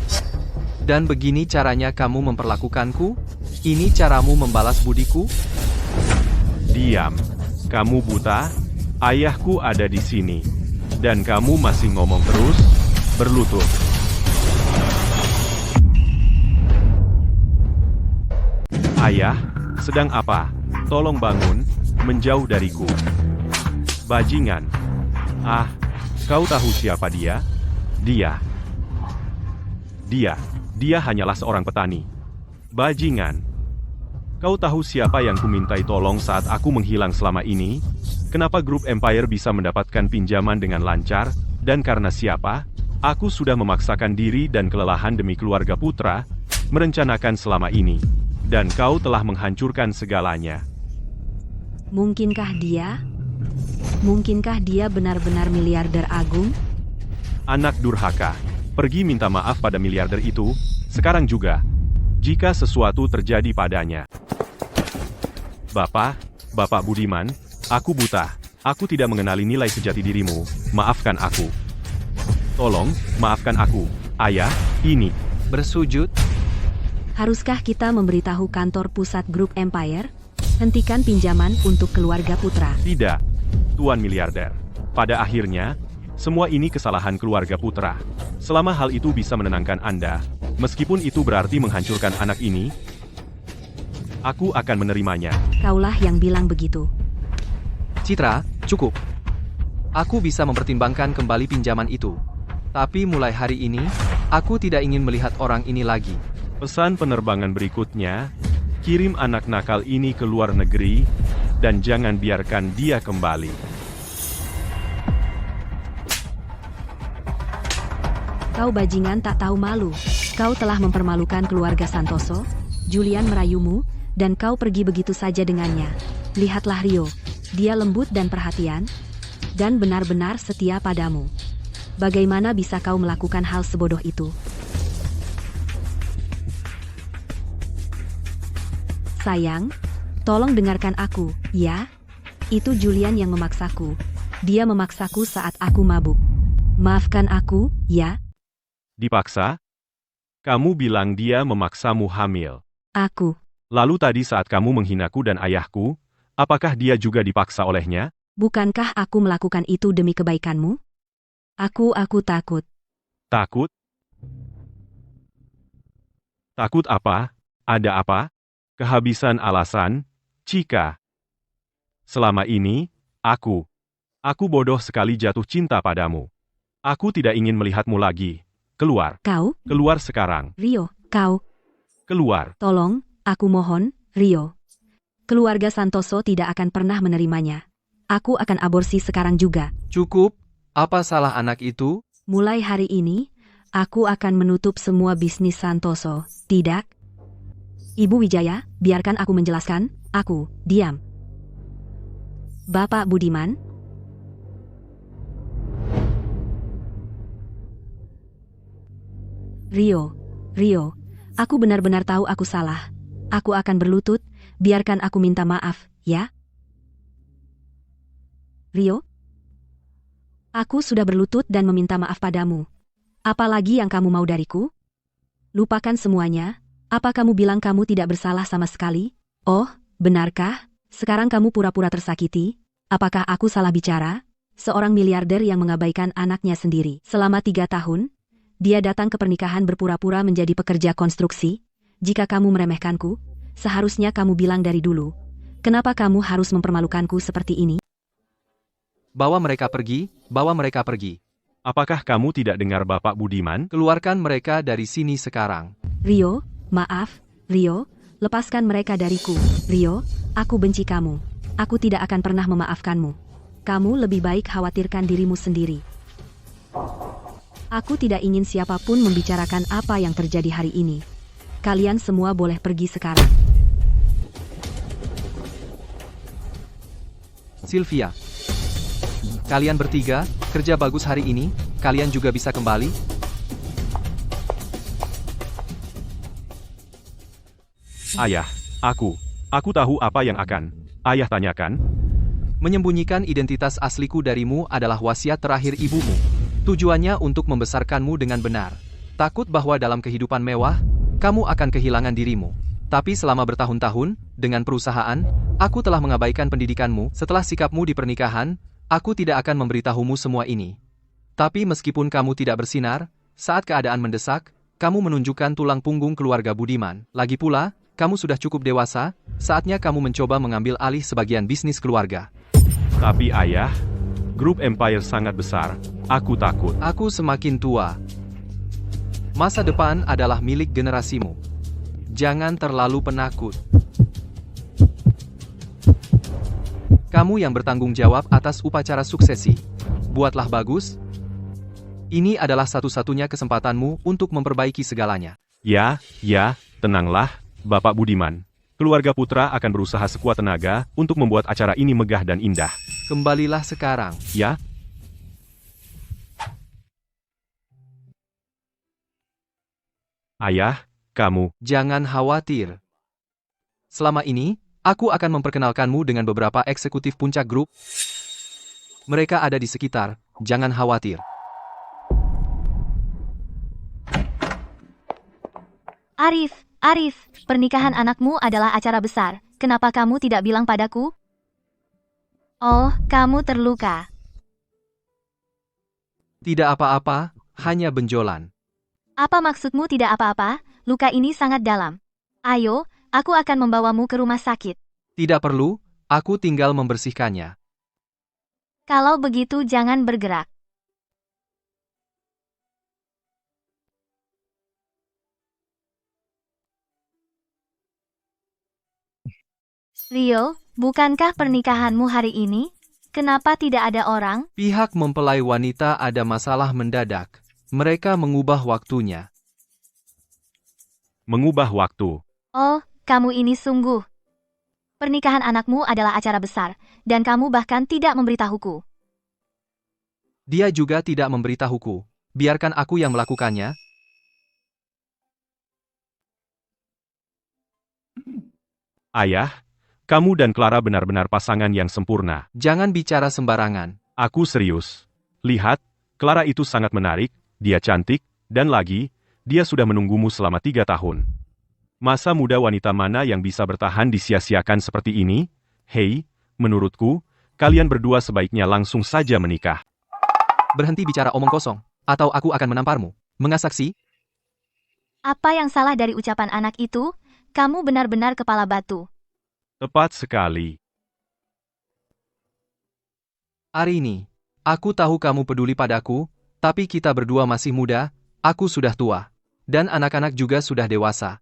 Dan begini caranya kamu memperlakukanku? Ini caramu membalas budiku? Diam. Kamu buta? Ayahku ada di sini. Dan kamu masih ngomong terus? Berlutut. Ayah, sedang apa? Tolong bangun, menjauh dariku. Bajingan. Ah, kau tahu siapa dia? Dia hanyalah seorang petani. Bajingan. Kau tahu siapa yang kumintai tolong saat aku menghilang selama ini? Kenapa grup Empire bisa mendapatkan pinjaman dengan lancar? Dan karena siapa? Aku sudah memaksakan diri dan kelelahan demi keluarga Putra, merencanakan selama ini. Dan kau telah menghancurkan segalanya. Mungkinkah dia benar-benar miliarder agung? Anak durhaka. Pergi minta maaf pada miliarder itu, sekarang juga. Jika sesuatu terjadi padanya. Bapak Budiman, aku buta. Aku tidak mengenali nilai sejati dirimu, maafkan aku. Tolong, maafkan aku. Ayah, ini. Bersujud, Haruskah kita memberitahu kantor pusat grup Empire? Hentikan pinjaman untuk keluarga putra. Tidak, Tuan Miliarder. Pada akhirnya, semua ini kesalahan keluarga putra. Selama hal itu bisa menenangkan Anda, meskipun itu berarti menghancurkan anak ini, aku akan menerimanya. Kaulah yang bilang begitu. Citra, cukup. Aku bisa mempertimbangkan kembali pinjaman itu. Tapi mulai hari ini, aku tidak ingin melihat orang ini lagi. Pesan penerbangan berikutnya, kirim anak nakal ini ke luar negeri, dan jangan biarkan dia kembali. Kau bajingan tak tahu malu. Kau telah mempermalukan keluarga Santoso. Julian merayumu, dan kau pergi begitu saja dengannya. Lihatlah Rio. Dia lembut dan perhatian, dan benar-benar setia padamu. Bagaimana bisa kau melakukan hal sebodoh itu? Sayang, tolong dengarkan aku, ya? Itu Julian yang memaksaku. Dia memaksaku saat aku mabuk. Maafkan aku, ya? Dipaksa? Kamu bilang dia memaksamu hamil. Aku. Lalu tadi saat kamu menghinaku dan ayahku, apakah dia juga dipaksa olehnya? Bukankah aku melakukan itu demi kebaikanmu? Aku takut. Takut? Takut apa? Ada apa? Kehabisan alasan, Cika. Selama ini, aku bodoh sekali jatuh cinta padamu. Aku tidak ingin melihatmu lagi. Keluar. Kau? Keluar sekarang. Rio, kau. Keluar. Tolong, aku mohon, Rio. Keluarga Santoso tidak akan pernah menerimanya. Aku akan aborsi sekarang juga. Cukup, apa salah anak itu? Mulai hari ini, aku akan menutup semua bisnis Santoso, tidak? Ibu Wijaya, biarkan aku menjelaskan. Aku, diam. Bapak Budiman? Rio, aku benar-benar tahu aku salah. Aku akan berlutut, biarkan aku minta maaf, ya? Rio? Aku sudah berlutut dan meminta maaf padamu. Apalagi yang kamu mau dariku? Lupakan semuanya. Apa kamu bilang kamu tidak bersalah sama sekali? Oh, benarkah? Sekarang kamu pura-pura tersakiti? Apakah aku salah bicara? Seorang miliarder yang mengabaikan anaknya sendiri. Selama 3 tahun, dia datang ke pernikahan berpura-pura menjadi pekerja konstruksi. Jika kamu meremehkanku, seharusnya kamu bilang dari dulu. Kenapa kamu harus mempermalukanku seperti ini? Bawa mereka pergi, bawa mereka pergi. Apakah kamu tidak dengar Bapak Budiman? Keluarkan mereka dari sini sekarang. Rio, maaf, Rio, lepaskan mereka dariku. Rio, aku benci kamu. Aku tidak akan pernah memaafkanmu. Kamu lebih baik khawatirkan dirimu sendiri. Aku tidak ingin siapapun membicarakan apa yang terjadi hari ini. Kalian semua boleh pergi sekarang. Sylvia. Kalian bertiga, kerja bagus hari ini, kalian juga bisa kembali. Ayah, aku tahu apa yang akan ayah tanyakan. Menyembunyikan identitas asliku darimu adalah wasiat terakhir ibumu. Tujuannya untuk membesarkanmu dengan benar. Takut bahwa dalam kehidupan mewah, kamu akan kehilangan dirimu. Tapi selama bertahun-tahun, dengan perusahaan, aku telah mengabaikan pendidikanmu. Setelah sikapmu di pernikahan, aku tidak akan memberitahumu semua ini. Tapi meskipun kamu tidak bersinar, saat keadaan mendesak, kamu menunjukkan tulang punggung keluarga Budiman. Lagi pula, kamu sudah cukup dewasa, saatnya kamu mencoba mengambil alih sebagian bisnis keluarga. Tapi ayah, grup Empire sangat besar. Aku takut. Aku semakin tua. Masa depan adalah milik generasimu. Jangan terlalu penakut. Kamu yang bertanggung jawab atas upacara suksesi. Buatlah bagus. Ini adalah satu-satunya kesempatanmu untuk memperbaiki segalanya. Ya, tenanglah, Bapak Budiman. Keluarga putra akan berusaha sekuat tenaga untuk membuat acara ini megah dan indah. Kembalilah sekarang. Ya, Ayah, kamu. Jangan khawatir. Selama ini, aku akan memperkenalkanmu dengan beberapa eksekutif puncak grup. Mereka ada di sekitar, jangan khawatir. Arif, pernikahan anakmu adalah acara besar. Kenapa kamu tidak bilang padaku? Oh, kamu terluka. Tidak apa-apa, hanya benjolan. Apa maksudmu tidak apa-apa? Luka ini sangat dalam. Ayo, aku akan membawamu ke rumah sakit. Tidak perlu, aku tinggal membersihkannya. Kalau begitu jangan bergerak. Rio, bukankah pernikahanmu hari ini? Kenapa tidak ada orang? Pihak mempelai wanita ada masalah mendadak. Mereka mengubah waktunya. Mengubah waktu. Oh, kamu ini sungguh. Pernikahan anakmu adalah acara besar, dan kamu bahkan tidak memberitahuku. Dia juga tidak memberitahuku. Biarkan aku yang melakukannya. Ayah, kamu dan Clara benar-benar pasangan yang sempurna. Jangan bicara sembarangan. Aku serius. Lihat, Clara itu sangat menarik, dia cantik, dan lagi, dia sudah menunggumu selama 3 tahun. Masa muda wanita mana yang bisa bertahan disia-siakan seperti ini? Hei, menurutku, kalian berdua sebaiknya langsung saja menikah. Berhenti bicara omong kosong, atau aku akan menamparmu. Mengasaksi? Apa yang salah dari ucapan anak itu? Kamu benar-benar kepala batu. Tepat sekali. Arini, aku tahu kamu peduli padaku, tapi kita berdua masih muda, aku sudah tua. Dan anak-anak juga sudah dewasa.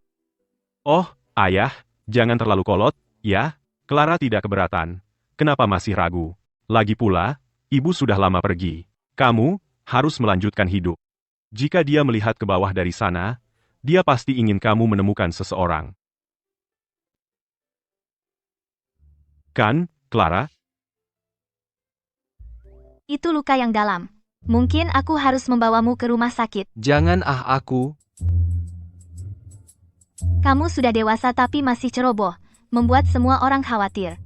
Oh, ayah, jangan terlalu kolot, ya? Clara tidak keberatan. Kenapa masih ragu? Lagi pula, ibu sudah lama pergi. Kamu harus melanjutkan hidup. Jika dia melihat ke bawah dari sana, dia pasti ingin kamu menemukan seseorang. Kan, Clara? Itu luka yang dalam. Mungkin aku harus membawamu ke rumah sakit. Jangan aku. Kamu sudah dewasa tapi masih ceroboh, membuat semua orang khawatir.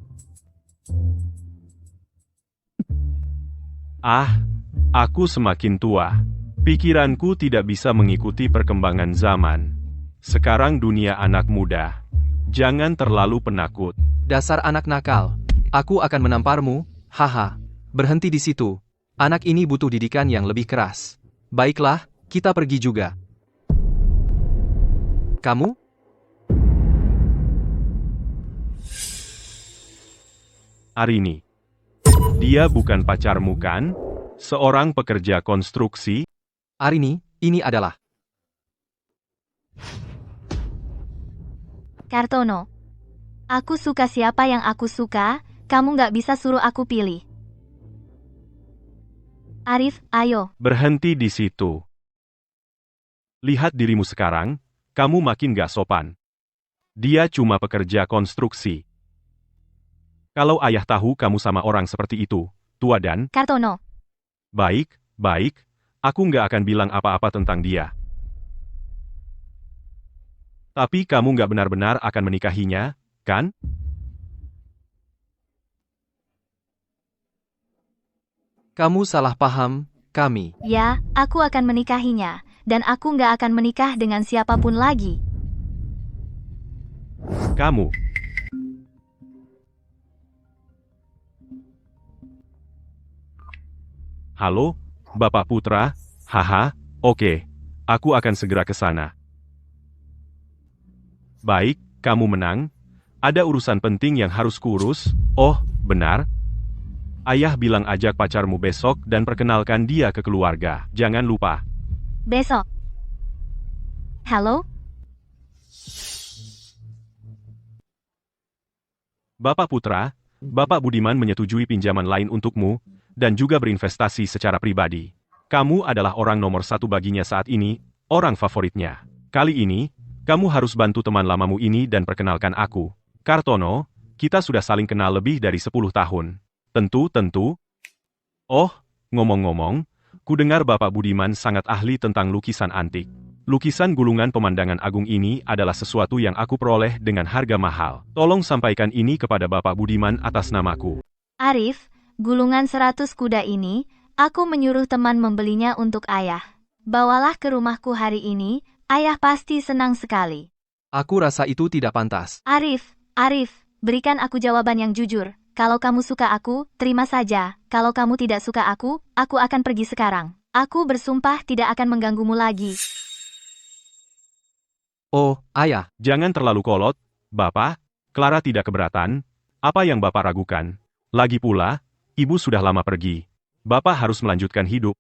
Aku semakin tua. Pikiranku tidak bisa mengikuti perkembangan zaman. Sekarang dunia anak muda. Jangan terlalu penakut. Dasar anak nakal. Aku akan menamparmu, haha. Berhenti di situ. Anak ini butuh didikan yang lebih keras. Baiklah, kita pergi juga. Kamu? Arini. Dia bukan pacarmu kan? Seorang pekerja konstruksi? Arini, ini adalah. Kartono. Aku suka siapa yang aku suka, kamu nggak bisa suruh aku pilih. Arif, ayo. Berhenti di situ. Lihat dirimu sekarang, kamu makin gak sopan. Dia cuma pekerja konstruksi. Kalau ayah tahu kamu sama orang seperti itu, tua dan... Kartono. Baik, aku nggak akan bilang apa-apa tentang dia. Tapi kamu nggak benar-benar akan menikahinya, kan? Kamu salah paham, kami. Ya, aku akan menikahinya, dan aku nggak akan menikah dengan siapapun lagi. Kamu. Halo, Bapak Putra? Haha, oke. Aku akan segera ke sana. Baik, kamu menang. Ada urusan penting yang harus kurus. Oh, benar. Ayah bilang ajak pacarmu besok dan perkenalkan dia ke keluarga. Jangan lupa. Besok. Halo? Bapak Putra, Bapak Budiman menyetujui pinjaman lain untukmu, dan juga berinvestasi secara pribadi. Kamu adalah orang nomor 1 baginya saat ini, orang favoritnya. Kali ini, kamu harus bantu teman lamamu ini dan perkenalkan aku. Kartono, kita sudah saling kenal lebih dari 10 tahun. Tentu. Oh, ngomong-ngomong, ku dengar Bapak Budiman sangat ahli tentang lukisan antik. Lukisan gulungan pemandangan agung ini adalah sesuatu yang aku peroleh dengan harga mahal. Tolong sampaikan ini kepada Bapak Budiman atas namaku. Arif, gulungan 100 kuda ini, aku menyuruh teman membelinya untuk ayah. Bawalah ke rumahku hari ini, ayah pasti senang sekali. Aku rasa itu tidak pantas. Arif, berikan aku jawaban yang jujur. Kalau kamu suka aku, terima saja. Kalau kamu tidak suka aku akan pergi sekarang. Aku bersumpah tidak akan mengganggumu lagi. Oh, ayah. Jangan terlalu kolot, Bapak. Clara tidak keberatan. Apa yang Bapak ragukan? Lagi pula, Ibu sudah lama pergi. Bapak harus melanjutkan hidup.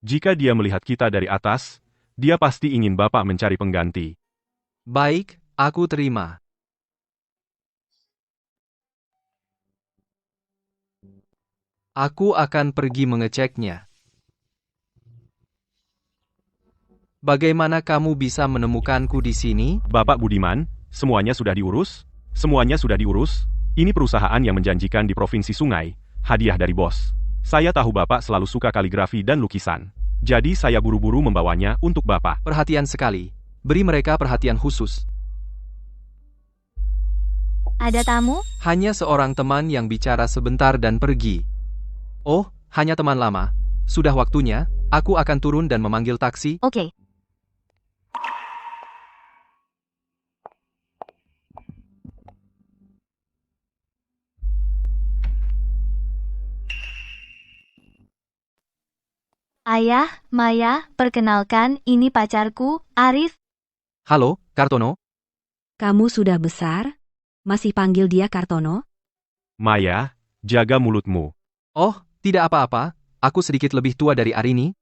Jika dia melihat kita dari atas, dia pasti ingin Bapak mencari pengganti. Baik, aku terima. Aku akan pergi mengeceknya. Bagaimana kamu bisa menemukanku di sini? Bapak Budiman, semuanya sudah diurus? Semuanya sudah diurus? Ini perusahaan yang menjanjikan di Provinsi Sungai, hadiah dari bos. Saya tahu Bapak selalu suka kaligrafi dan lukisan. Jadi saya buru-buru membawanya untuk Bapak. Perhatian sekali. Beri mereka perhatian khusus. Ada tamu? Hanya seorang teman yang bicara sebentar dan pergi. Oh, hanya teman lama. Sudah waktunya, aku akan turun dan memanggil taksi. Oke. Ayah, Maya, perkenalkan, ini pacarku, Arif. Halo, Kartono. Kamu sudah besar? Masih panggil dia Kartono? Maya, jaga mulutmu. Oh, tidak apa-apa. Aku sedikit lebih tua dari Arini.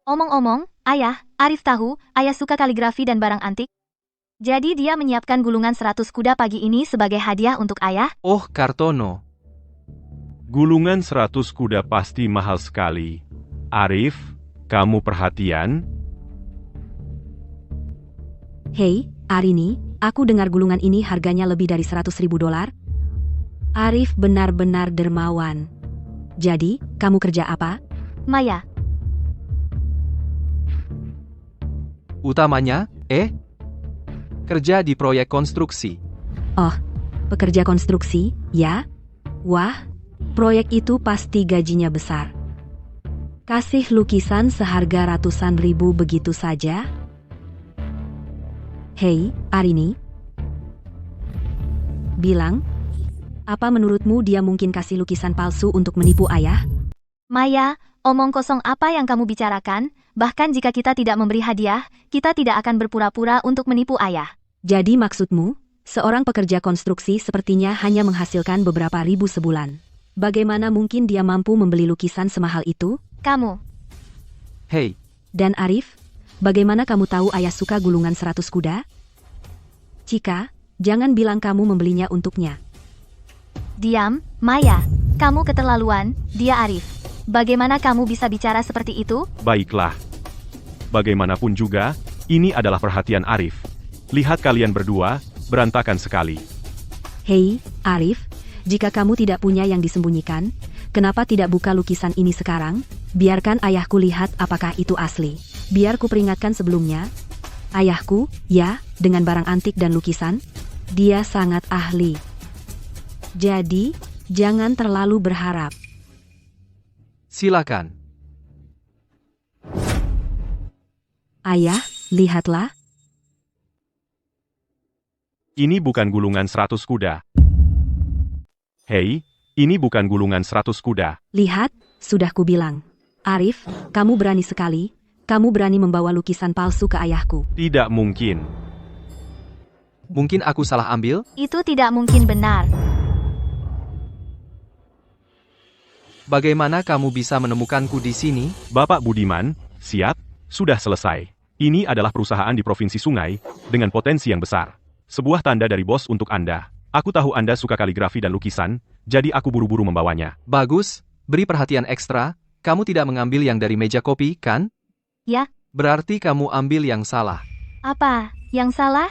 Omong-omong, ayah, Arif tahu, ayah suka kaligrafi dan barang antik. Jadi dia menyiapkan gulungan 100 kuda pagi ini sebagai hadiah untuk ayah. Oh, Kartono. Gulungan 100 kuda pasti mahal sekali. Arif, kamu perhatian? Hei, Arini, aku dengar gulungan ini harganya lebih dari $100.000. Arif benar-benar dermawan. Jadi, kamu kerja apa? Maya, Utamanya, kerja di proyek konstruksi. Oh, pekerja konstruksi, ya? Wah, proyek itu pasti gajinya besar. Kasih lukisan seharga ratusan ribu begitu saja? Hei, Arini. Bilang, apa menurutmu dia mungkin kasih lukisan palsu untuk menipu ayah? Maya, omong kosong apa yang kamu bicarakan? Bahkan jika kita tidak memberi hadiah, kita tidak akan berpura-pura untuk menipu ayah. Jadi maksudmu, seorang pekerja konstruksi sepertinya hanya menghasilkan beberapa ribu sebulan. Bagaimana mungkin dia mampu membeli lukisan semahal itu? Kamu, Hei, Dan Arif, bagaimana kamu tahu ayah suka gulungan 100 kuda? Cika, jangan bilang kamu membelinya untuknya. diam, Maya. Kamu keterlaluan, dia Arif. Bagaimana kamu bisa bicara seperti itu? Baiklah. Bagaimanapun juga, ini adalah perhatian Arif. Lihat kalian berdua, berantakan sekali. Hei, Arif, jika kamu tidak punya yang disembunyikan, kenapa tidak buka lukisan ini sekarang? Biarkan ayahku lihat apakah itu asli. Biar ku peringatkan sebelumnya. Ayahku, ya, dengan barang antik dan lukisan, dia sangat ahli. Jadi, jangan terlalu berharap. silakan. Ayah, lihatlah. Ini bukan gulungan 100 kuda. Hei, ini bukan gulungan 100 kuda. Lihat, sudah kubilang. Arif, kamu berani sekali. Kamu berani membawa lukisan palsu ke ayahku. Tidak mungkin. Mungkin aku salah ambil? Itu tidak mungkin benar. Bagaimana kamu bisa menemukanku di sini? Bapak Budiman, siap, sudah selesai. Ini adalah perusahaan di Provinsi Sungai, dengan potensi yang besar. Sebuah tanda dari bos untuk Anda. Aku tahu Anda suka kaligrafi dan lukisan, jadi aku buru-buru membawanya. Bagus, beri perhatian ekstra. Kamu tidak mengambil yang dari meja kopi, kan? Ya. Berarti kamu ambil yang salah. Apa? Yang salah?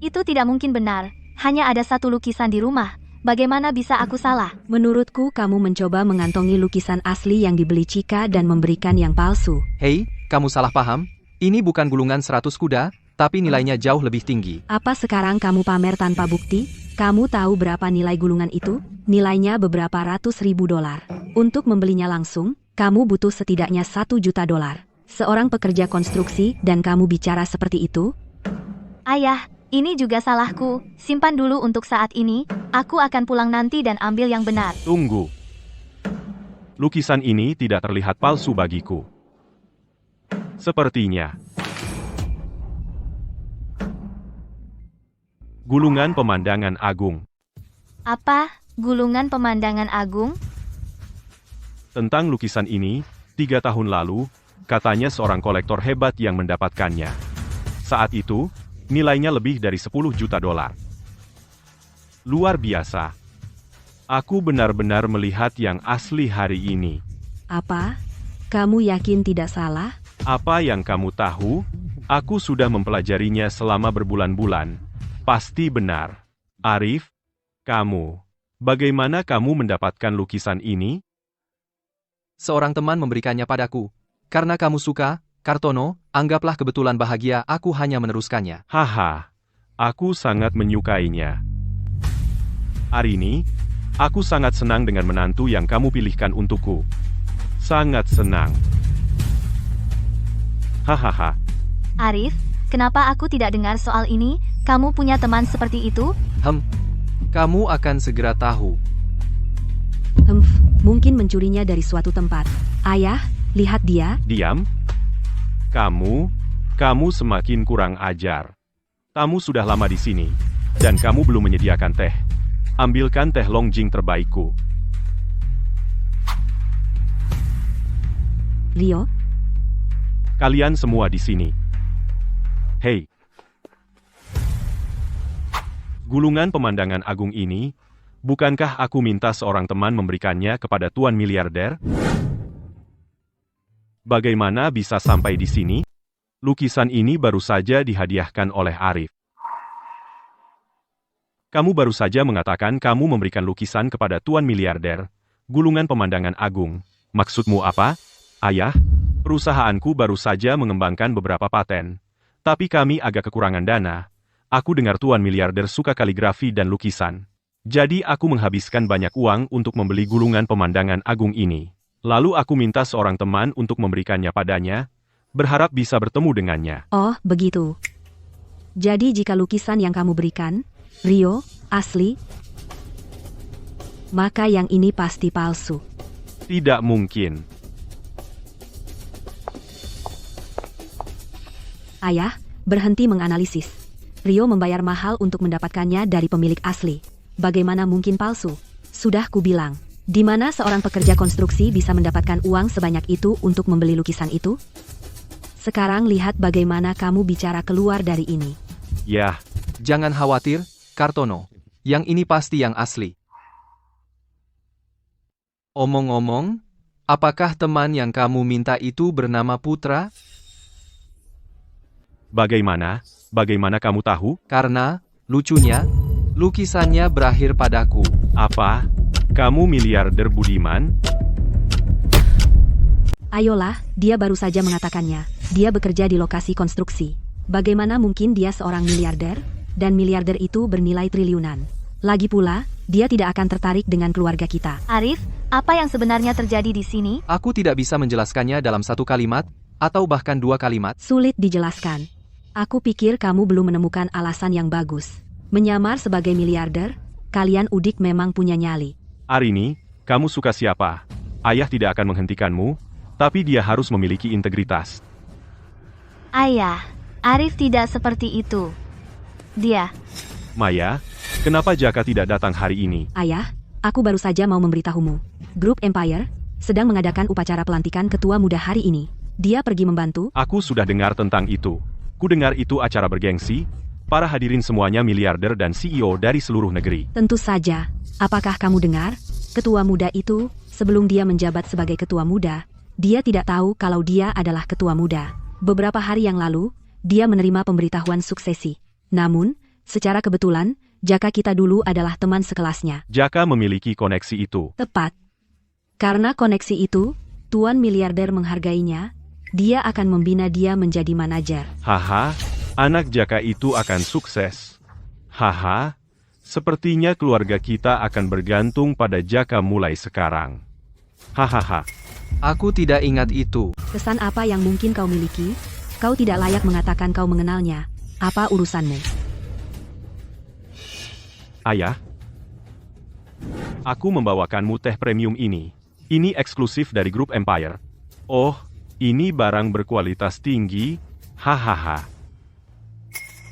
Itu tidak mungkin benar. Hanya ada satu lukisan di rumah. Bagaimana bisa aku salah? Menurutku kamu mencoba mengantongi lukisan asli yang dibeli Cika dan memberikan yang palsu. Hei, kamu salah paham. Ini bukan gulungan 100 kuda, tapi nilainya jauh lebih tinggi. Apa sekarang kamu pamer tanpa bukti? Kamu tahu berapa nilai gulungan itu? Nilainya beberapa ratus ribu dolar. Untuk membelinya langsung, kamu butuh setidaknya 1 juta dolar. Seorang pekerja konstruksi dan kamu bicara seperti itu? Ayah, ini juga salahku. Simpan dulu untuk saat ini. Aku akan pulang nanti dan ambil yang benar. Tunggu. Lukisan ini tidak terlihat palsu bagiku. Sepertinya. Gulungan Pemandangan Agung. Apa? Gulungan Pemandangan Agung? Tentang lukisan ini, 3 tahun lalu, katanya seorang kolektor hebat yang mendapatkannya. Saat itu, nilainya lebih dari 10 juta dolar. Luar biasa. Aku benar-benar melihat yang asli hari ini. Apa? Kamu yakin tidak salah? Apa yang kamu tahu? Aku sudah mempelajarinya selama berbulan-bulan. Pasti benar. Arif, kamu. Bagaimana kamu mendapatkan lukisan ini? Seorang teman memberikannya padaku. Karena kamu suka, Kartono, anggaplah kebetulan bahagia aku hanya meneruskannya. Haha, aku sangat menyukainya. Hari ini, aku sangat senang dengan menantu yang kamu pilihkan untukku. Sangat senang. Hahaha. Arif, kenapa aku tidak dengar soal ini? Kamu punya teman seperti itu? Kamu akan segera tahu. Mungkin mencurinya dari suatu tempat. Ayah, lihat dia. Diam. Kamu semakin kurang ajar. Kamu sudah lama di sini, dan kamu belum menyediakan teh. Ambilkan teh Longjing terbaikku. Rio, Kalian semua di sini. Hei. Gulungan Pemandangan Agung ini, bukankah aku minta seorang teman memberikannya kepada Tuan Miliarder? Bagaimana bisa sampai di sini? Lukisan ini baru saja dihadiahkan oleh Arif. Kamu baru saja mengatakan kamu memberikan lukisan kepada Tuan Miliarder, Gulungan Pemandangan Agung. Maksudmu apa, Ayah? Perusahaanku baru saja mengembangkan beberapa paten. Tapi kami agak kekurangan dana. Aku dengar Tuan Miliarder suka kaligrafi dan lukisan. Jadi aku menghabiskan banyak uang untuk membeli Gulungan Pemandangan Agung ini. Lalu aku minta seorang teman untuk memberikannya padanya, berharap bisa bertemu dengannya. oh begitu. Jadi jika lukisan yang kamu berikan, Rio, asli, maka yang ini pasti palsu. Tidak mungkin. Ayah, berhenti menganalisis. Rio membayar mahal untuk mendapatkannya dari pemilik asli. Bagaimana mungkin palsu? Sudah kubilang. Di mana seorang pekerja konstruksi bisa mendapatkan uang sebanyak itu untuk membeli lukisan itu? Sekarang lihat bagaimana kamu bicara keluar dari ini. Yah, Jangan khawatir, Kartono. Yang ini pasti yang asli. Omong-omong, apakah teman yang kamu minta itu bernama Putra? bagaimana kamu tahu? Karena, lucunya, lukisannya berakhir padaku. Apa? Kamu miliarder budiman? Ayolah, dia baru saja mengatakannya. Dia bekerja di lokasi konstruksi. Bagaimana mungkin dia seorang miliarder? Dan miliarder itu bernilai triliunan. Lagi pula, dia tidak akan tertarik dengan keluarga kita. Arif, apa yang sebenarnya terjadi di sini? Aku tidak bisa menjelaskannya dalam 1 kalimat, atau bahkan 2 kalimat. Sulit dijelaskan. Aku pikir kamu belum menemukan alasan yang bagus. Menyamar sebagai miliarder, kalian udik memang punya nyali. Arini, kamu suka siapa? Ayah tidak akan menghentikanmu, tapi dia harus memiliki integritas. Ayah, Arif tidak seperti itu. Dia. Maya, kenapa Jaka tidak datang hari ini? Ayah, aku baru saja mau memberitahumu. Grup Empire sedang mengadakan upacara pelantikan ketua muda hari ini. Dia pergi membantu. Aku sudah dengar tentang itu. Ku dengar itu acara bergengsi, para hadirin semuanya miliarder dan CEO dari seluruh negeri. Tentu saja. Apakah kamu dengar? Ketua muda itu, sebelum dia menjabat sebagai ketua muda, dia tidak tahu kalau dia adalah ketua muda. Beberapa hari yang lalu, dia menerima pemberitahuan suksesi. Namun, secara kebetulan, Jaka kita dulu adalah teman sekelasnya. Jaka memiliki koneksi itu. Tepat. Karena koneksi itu, Tuan Miliarder menghargainya, Dia akan membina dia menjadi manajer. Haha, anak Jaka itu akan sukses. Haha, sepertinya keluarga kita akan bergantung pada Jaka mulai sekarang. Hahaha. Aku tidak ingat itu. Kesan apa yang mungkin kau miliki? Kau tidak layak mengatakan kau mengenalnya. Apa urusanmu? Ayah, aku membawakanmu teh premium ini. Ini eksklusif dari grup Empire. Oh, ini barang berkualitas tinggi. Hahaha.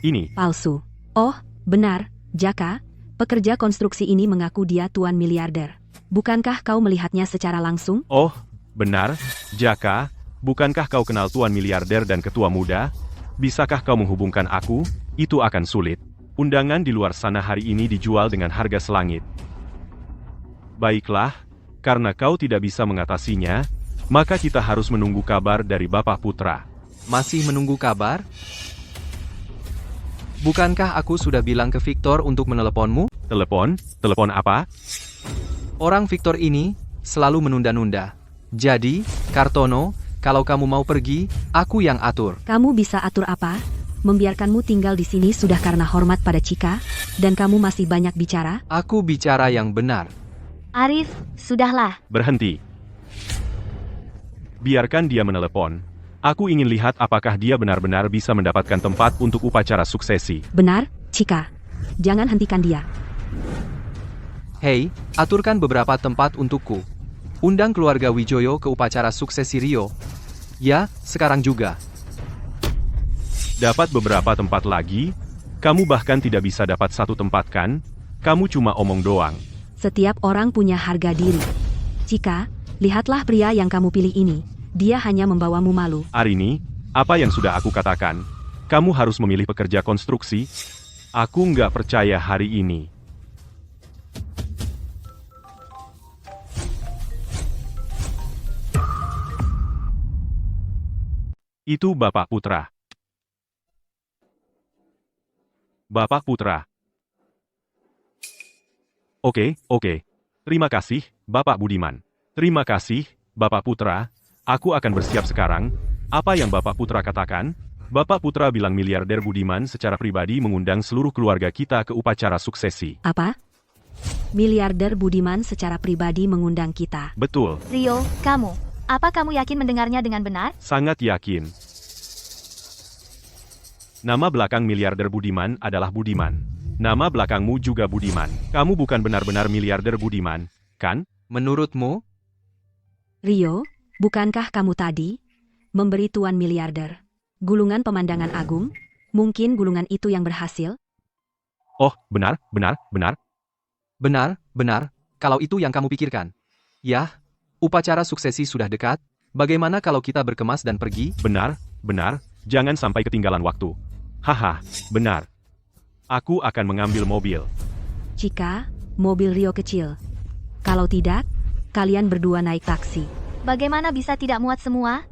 Ini, Palsu. Oh, benar, Jaka. Pekerja konstruksi ini mengaku dia tuan miliarder. Bukankah kau melihatnya secara langsung? oh, benar, Jaka. Bukankah kau kenal tuan miliarder dan ketua muda? Bisakah kau menghubungkan aku? Itu akan sulit. Undangan di luar sana hari ini dijual dengan harga selangit. Baiklah, karena kau tidak bisa mengatasinya, maka kita harus menunggu kabar dari Bapak Putra. Masih menunggu kabar? Bukankah aku sudah bilang ke Victor untuk meneleponmu? Telepon? Telepon apa? Orang Victor ini selalu menunda-nunda. Jadi, Kartono, kalau kamu mau pergi, aku yang atur. Kamu bisa atur apa? Membiarkanmu tinggal di sini sudah karena hormat pada Cika, dan kamu masih banyak bicara? Aku bicara yang benar. Arif, sudahlah. Berhenti. Biarkan dia menelepon. Aku ingin lihat apakah dia benar-benar bisa mendapatkan tempat untuk upacara suksesi. Benar, Cika. Jangan hentikan dia. Hei, aturkan beberapa tempat untukku. Undang keluarga Wijoyo ke upacara suksesi Rio. Ya, sekarang juga. Dapat beberapa tempat lagi? Kamu bahkan tidak bisa dapat satu tempat kan? Kamu cuma omong doang. Setiap orang punya harga diri. Cika, lihatlah pria yang kamu pilih ini. Dia hanya membawamu malu. Arini, apa yang sudah aku katakan? Kamu harus memilih pekerja konstruksi. Aku nggak percaya hari ini. Itu Bapak Putra. Bapak Putra. Oke. Terima kasih, Bapak Budiman. Terima kasih, Bapak Putra. Aku akan bersiap sekarang. Apa yang Bapak Putra katakan? Bapak Putra bilang miliarder Budiman secara pribadi mengundang seluruh keluarga kita ke upacara suksesi. Apa? Miliarder Budiman secara pribadi mengundang kita. Betul, Rio, kamu. Apa kamu yakin mendengarnya dengan benar? sangat yakin. Nama belakang miliarder Budiman adalah Budiman. Nama belakangmu juga Budiman. Kamu bukan benar-benar miliarder Budiman, kan? Menurutmu? Rio, bukankah kamu tadi memberi tuan miliarder gulungan pemandangan agung? Mungkin gulungan itu yang berhasil? Oh, benar. Benar, kalau itu yang kamu pikirkan. Yah, upacara suksesi sudah dekat. Bagaimana kalau kita berkemas dan pergi? Benar. Jangan sampai ketinggalan waktu. Haha, benar. Aku akan mengambil mobil. Cika, mobil Rio kecil. Kalau tidak, kalian berdua naik taksi. Bagaimana bisa tidak muat semua?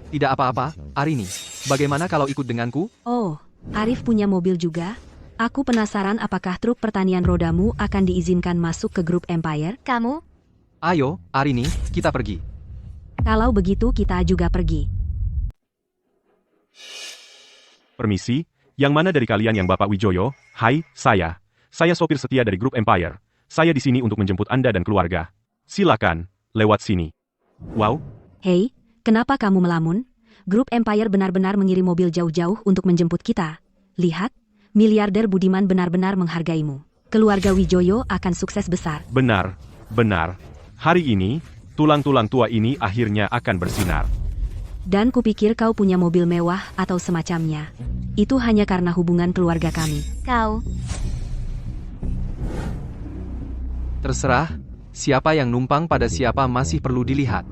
Tidak apa-apa, Arini. Bagaimana kalau ikut denganku? Oh, Arif punya mobil juga? Aku penasaran apakah truk pertanian rodamu akan diizinkan masuk ke grup Empire? Kamu? Ayo, Arini, kita pergi. Kalau begitu kita juga pergi. Permisi, yang mana dari kalian yang Bapak Wijoyo? Hai, saya. Saya sopir setia dari grup Empire. Saya di sini untuk menjemput Anda dan keluarga. Silakan, lewat sini. Wow, Hei, kenapa kamu melamun? Grup Empire benar-benar mengirim mobil jauh-jauh untuk menjemput kita. Lihat, miliarder Budiman benar-benar menghargaimu. Keluarga Wijoyo akan sukses besar. benar. Hari ini, tulang-tulang tua ini akhirnya akan bersinar. Dan kupikir kau punya mobil mewah atau semacamnya. Itu hanya karena hubungan keluarga kami. Kau. Terserah, siapa yang numpang pada siapa masih perlu dilihat.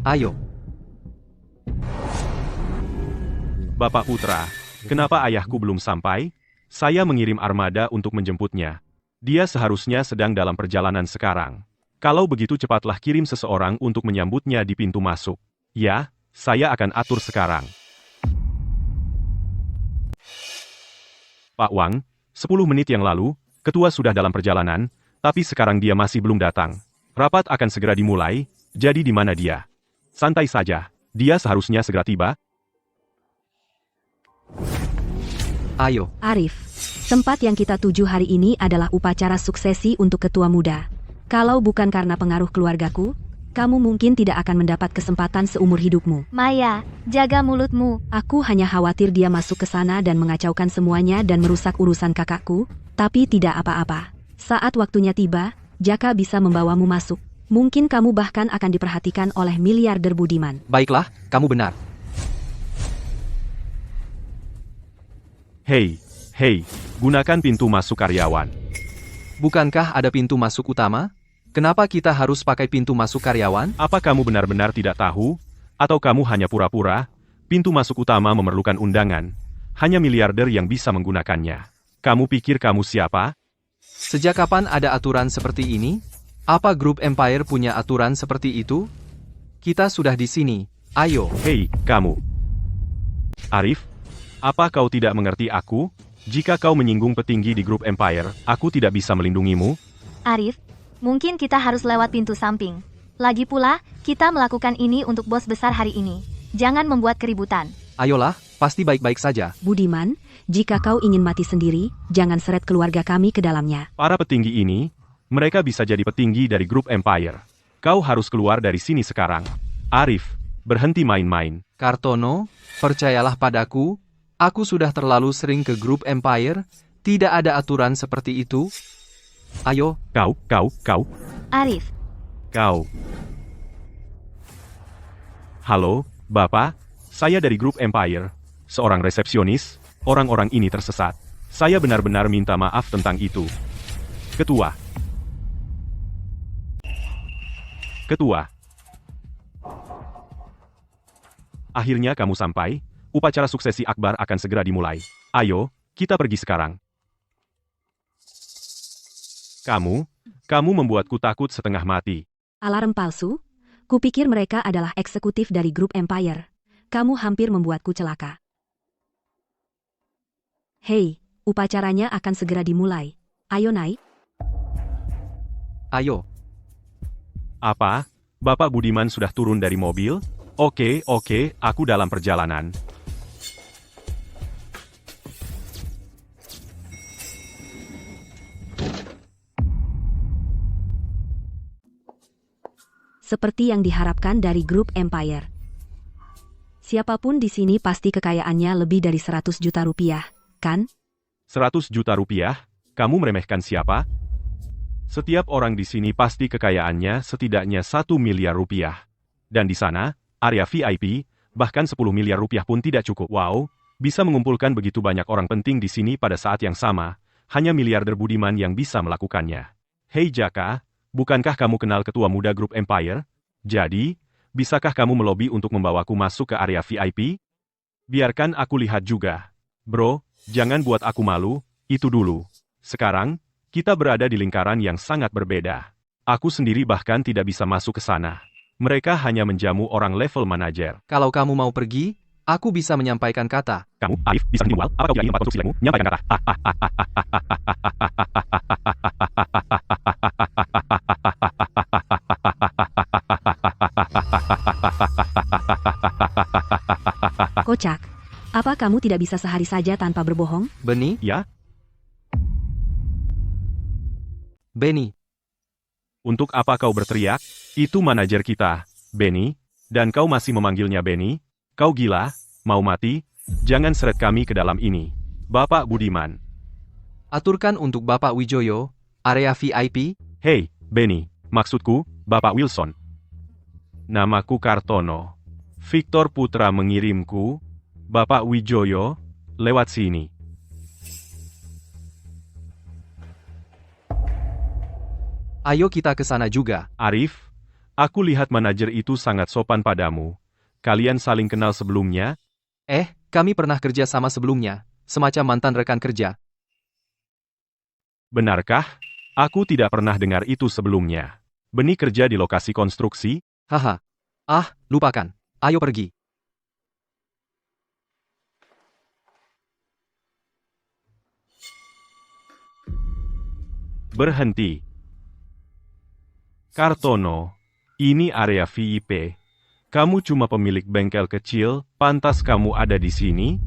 Ayo. Bapak Putra, kenapa ayahku belum sampai? Saya mengirim armada untuk menjemputnya. Dia seharusnya sedang dalam perjalanan sekarang. Kalau begitu cepatlah kirim seseorang untuk menyambutnya di pintu masuk. Ya, saya akan atur sekarang. Pak Wang, 10 menit yang lalu, ketua sudah dalam perjalanan, tapi sekarang dia masih belum datang. Rapat akan segera dimulai, Jadi di mana dia? Santai saja, dia seharusnya segera tiba. Ayo, Arif, tempat yang kita tuju hari ini adalah upacara suksesi untuk ketua muda. Kalau bukan karena pengaruh keluargaku, kamu mungkin tidak akan mendapat kesempatan seumur hidupmu. Maya, jaga mulutmu. Aku hanya khawatir dia masuk ke sana dan mengacaukan semuanya dan merusak urusan kakakku, tapi tidak apa-apa. Saat waktunya tiba, Jaka bisa membawamu masuk. Mungkin kamu bahkan akan diperhatikan oleh miliarder budiman. baiklah, kamu benar. Hei, gunakan pintu masuk karyawan. Bukankah ada pintu masuk utama? Kenapa kita harus pakai pintu masuk karyawan? Apa kamu benar-benar tidak tahu? Atau kamu hanya pura-pura? Pintu masuk utama memerlukan undangan. Hanya miliarder yang bisa menggunakannya. Kamu pikir kamu siapa? Sejak kapan ada aturan seperti ini? Apa grup Empire punya aturan seperti itu? Kita sudah di sini. Ayo. Hei, kamu. Arif, apa kau tidak mengerti aku? Jika kau menyinggung petinggi di grup Empire, aku tidak bisa melindungimu. Arif, mungkin kita harus lewat pintu samping. Lagi pula, kita melakukan ini untuk bos besar hari ini. Jangan membuat keributan. Ayolah, pasti baik-baik saja. Budiman, jika kau ingin mati sendiri, jangan seret keluarga kami ke dalamnya. Para petinggi ini, mereka bisa jadi petinggi dari grup Empire. Kau harus keluar dari sini sekarang. Arif, berhenti main-main. Kartono, percayalah padaku, aku sudah terlalu sering ke grup Empire, tidak ada aturan seperti itu. Ayo, Kau. Arif, Kau. Halo, Bapak. Saya dari grup Empire. Seorang resepsionis, orang-orang ini tersesat. Saya benar-benar minta maaf tentang itu. Ketua. Akhirnya kamu sampai. Upacara suksesi Akbar akan segera dimulai. Ayo, kita pergi sekarang. Kamu membuatku takut setengah mati. Alarm palsu? Kupikir mereka adalah eksekutif dari grup Empire. Kamu hampir membuatku celaka. Hei, upacaranya akan segera dimulai. Ayo naik. ayo. Apa? Bapak Budiman sudah turun dari mobil? Oke, aku dalam perjalanan. Seperti yang diharapkan dari grup Empire. Siapapun di sini pasti kekayaannya lebih dari 100 juta rupiah, kan? 100 juta rupiah? Kamu meremehkan siapa? Setiap orang di sini pasti kekayaannya setidaknya 1 miliar rupiah. Dan di sana, area VIP, bahkan 10 miliar rupiah pun tidak cukup. Wow, bisa mengumpulkan begitu banyak orang penting di sini pada saat yang sama, hanya miliarder budiman yang bisa melakukannya. Hei Jaka, bukankah kamu kenal ketua muda grup Empire? Jadi, bisakah kamu melobi untuk membawaku masuk ke area VIP? Biarkan aku lihat juga. Bro, jangan buat aku malu, itu dulu. Sekarang, kita berada di lingkaran yang sangat berbeda. Aku sendiri bahkan tidak bisa masuk ke sana. Mereka hanya menjamu orang level manajer. Kalau kamu mau pergi, aku bisa menyampaikan kata. Kamu, Arif, bisa menjual? Apa kau tidak ingin tempat konstruksi lainmu? Nyampaikan kata. Kocak. Apa kamu tidak bisa sehari saja tanpa berbohong? Benny, Ya, Benny, untuk apa kau berteriak? Itu manajer kita, Benny. Dan kau masih memanggilnya Benny? Kau gila? Mau mati? Jangan seret kami ke dalam ini. Bapak Budiman. aturkan untuk Bapak Wijoyo, area VIP. Hei, Benny. Maksudku, Bapak Wilson. Namaku Kartono. Victor Putra mengirimku. Bapak Wijoyo, lewat sini. Ayo kita ke sana juga. Arif, aku lihat manajer itu sangat sopan padamu. Kalian saling kenal sebelumnya? Kami pernah kerja sama sebelumnya, semacam mantan rekan kerja. Benarkah? Aku tidak pernah dengar itu sebelumnya. Benny kerja di lokasi konstruksi? Haha. Lupakan. Ayo pergi. Berhenti. Kartono, Ini area VIP. Kamu cuma pemilik bengkel kecil, pantas kamu ada di sini?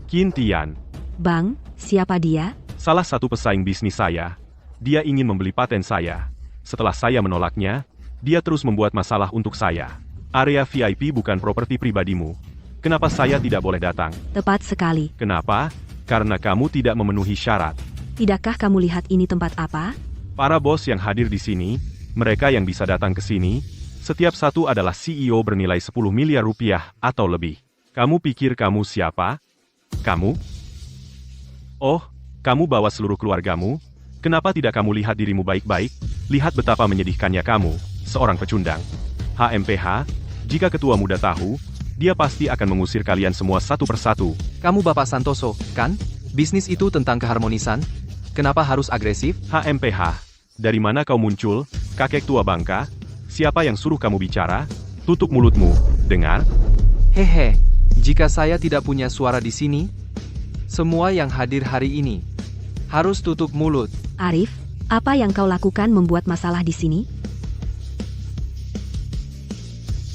Qin Tian, Bang, siapa dia? salah satu pesaing bisnis saya. Dia ingin membeli paten saya. Setelah saya menolaknya, dia terus membuat masalah untuk saya. Area VIP bukan properti pribadimu. Kenapa saya tidak boleh datang? Tepat sekali. Kenapa? Karena kamu tidak memenuhi syarat. Tidakkah kamu lihat ini tempat apa? Para bos yang hadir di sini, mereka yang bisa datang ke sini, setiap satu adalah CEO bernilai 10 miliar rupiah atau lebih. Kamu pikir kamu siapa? Kamu? Oh, kamu bawa seluruh keluargamu? Kenapa tidak kamu lihat dirimu baik-baik? Lihat betapa menyedihkannya kamu, seorang pecundang. HMPH, jika ketua muda tahu, dia pasti akan mengusir kalian semua satu persatu. Kamu Bapak Santoso, kan? Bisnis itu tentang keharmonisan? Kenapa harus agresif? HMPH, dari mana kau muncul, kakek tua bangka? Siapa yang suruh kamu bicara? Tutup mulutmu, dengar? Hehe, jika saya tidak punya suara di sini, semua yang hadir hari ini harus tutup mulut. Arif, apa yang kau lakukan membuat masalah di sini?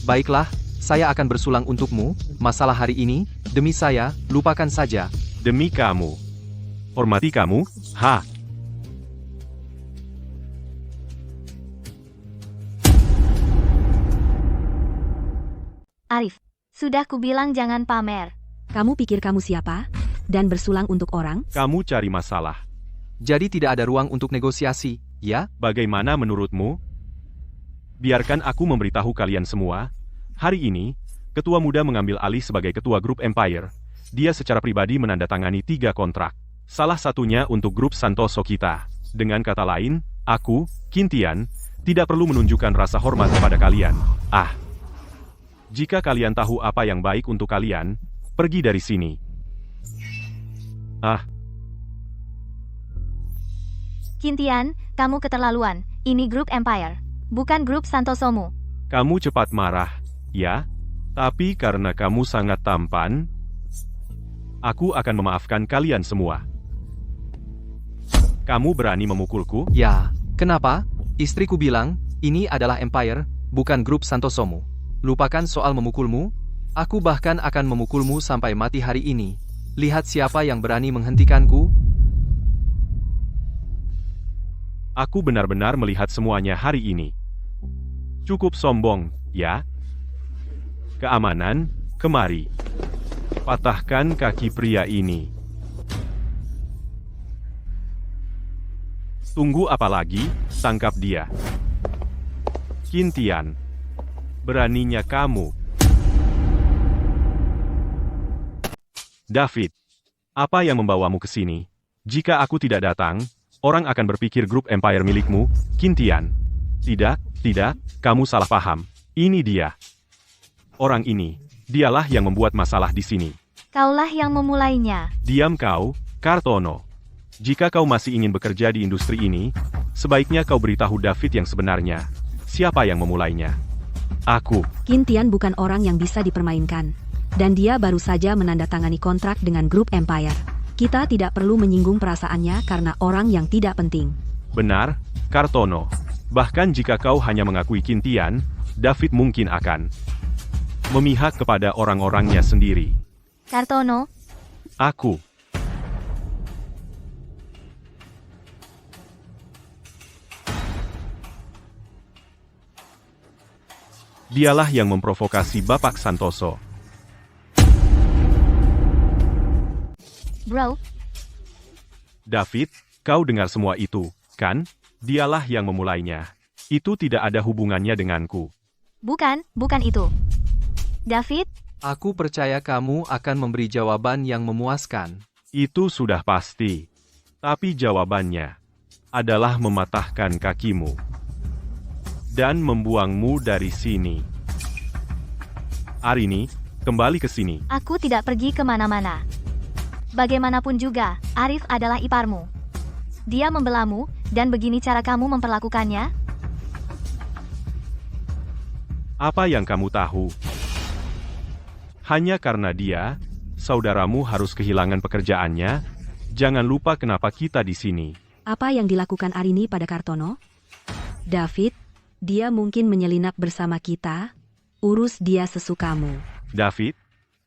Baiklah, saya akan bersulang untukmu. Masalah hari ini, demi saya, lupakan saja. Demi kamu. Hormati kamu, ha? Arif, sudah kubilang jangan pamer. Kamu pikir kamu siapa? Dan bersulang untuk orang? Kamu cari masalah. Jadi tidak ada ruang untuk negosiasi, ya? Bagaimana menurutmu? Biarkan aku memberitahu kalian semua. Hari ini, ketua muda mengambil alih sebagai ketua grup Empire. Dia secara pribadi menandatangani 3 kontrak. Salah satunya untuk grup Santoso kita. Dengan kata lain, aku, Qin Tian, tidak perlu menunjukkan rasa hormat kepada kalian. Jika kalian tahu apa yang baik untuk kalian, pergi dari sini. Qin Tian, kamu keterlaluan. Ini grup Empire, bukan grup Santosomu. Kamu cepat marah, ya? Tapi karena kamu sangat tampan, aku akan memaafkan kalian semua. Kamu berani memukulku? Ya, kenapa? Istriku bilang, ini adalah Empire, bukan grup Santosomu. Lupakan soal memukulmu, aku bahkan akan memukulmu sampai mati hari ini. Lihat siapa yang berani menghentikanku. Aku benar-benar melihat semuanya hari ini. Cukup sombong, ya? Keamanan, kemari. Patahkan kaki pria ini. Tunggu apa lagi? Tangkap dia. Qin Tian. Beraninya kamu. David. Apa yang membawamu ke sini? Jika aku tidak datang, orang akan berpikir grup Empire milikmu, Qin Tian. Tidak, kamu salah paham. Ini dia. Orang ini, dialah yang membuat masalah di sini. Kaulah yang memulainya. Diam kau, Kartono. Jika kau masih ingin bekerja di industri ini, sebaiknya kau beritahu David yang sebenarnya. Siapa yang memulainya? Aku. Qin Tian bukan orang yang bisa dipermainkan. Dan dia baru saja menandatangani kontrak dengan grup Empire. Kita tidak perlu menyinggung perasaannya karena orang yang tidak penting. Benar, Kartono. Bahkan jika kau hanya mengakui Qin Tian, David mungkin akan memihak kepada orang-orangnya sendiri. Kartono, Aku. Dialah yang memprovokasi Bapak Santoso. bro. David, kau dengar semua itu, kan? Dialah yang memulainya. Itu tidak ada hubungannya denganku. Bukan itu. David, Aku percaya kamu akan memberi jawaban yang memuaskan. Itu sudah pasti. Tapi jawabannya adalah mematahkan kakimu dan membuangmu dari sini. Arini, kembali ke sini. aku tidak pergi kemana-mana. Bagaimanapun juga, Arif adalah iparmu. Dia membelamu, dan begini cara kamu memperlakukannya? Apa yang kamu tahu? Hanya karena dia, saudaramu harus kehilangan pekerjaannya. Jangan lupa kenapa kita di sini. Apa yang dilakukan Arini pada Kartono? David, Dia mungkin menyelinap bersama kita. Urus dia sesukamu. David,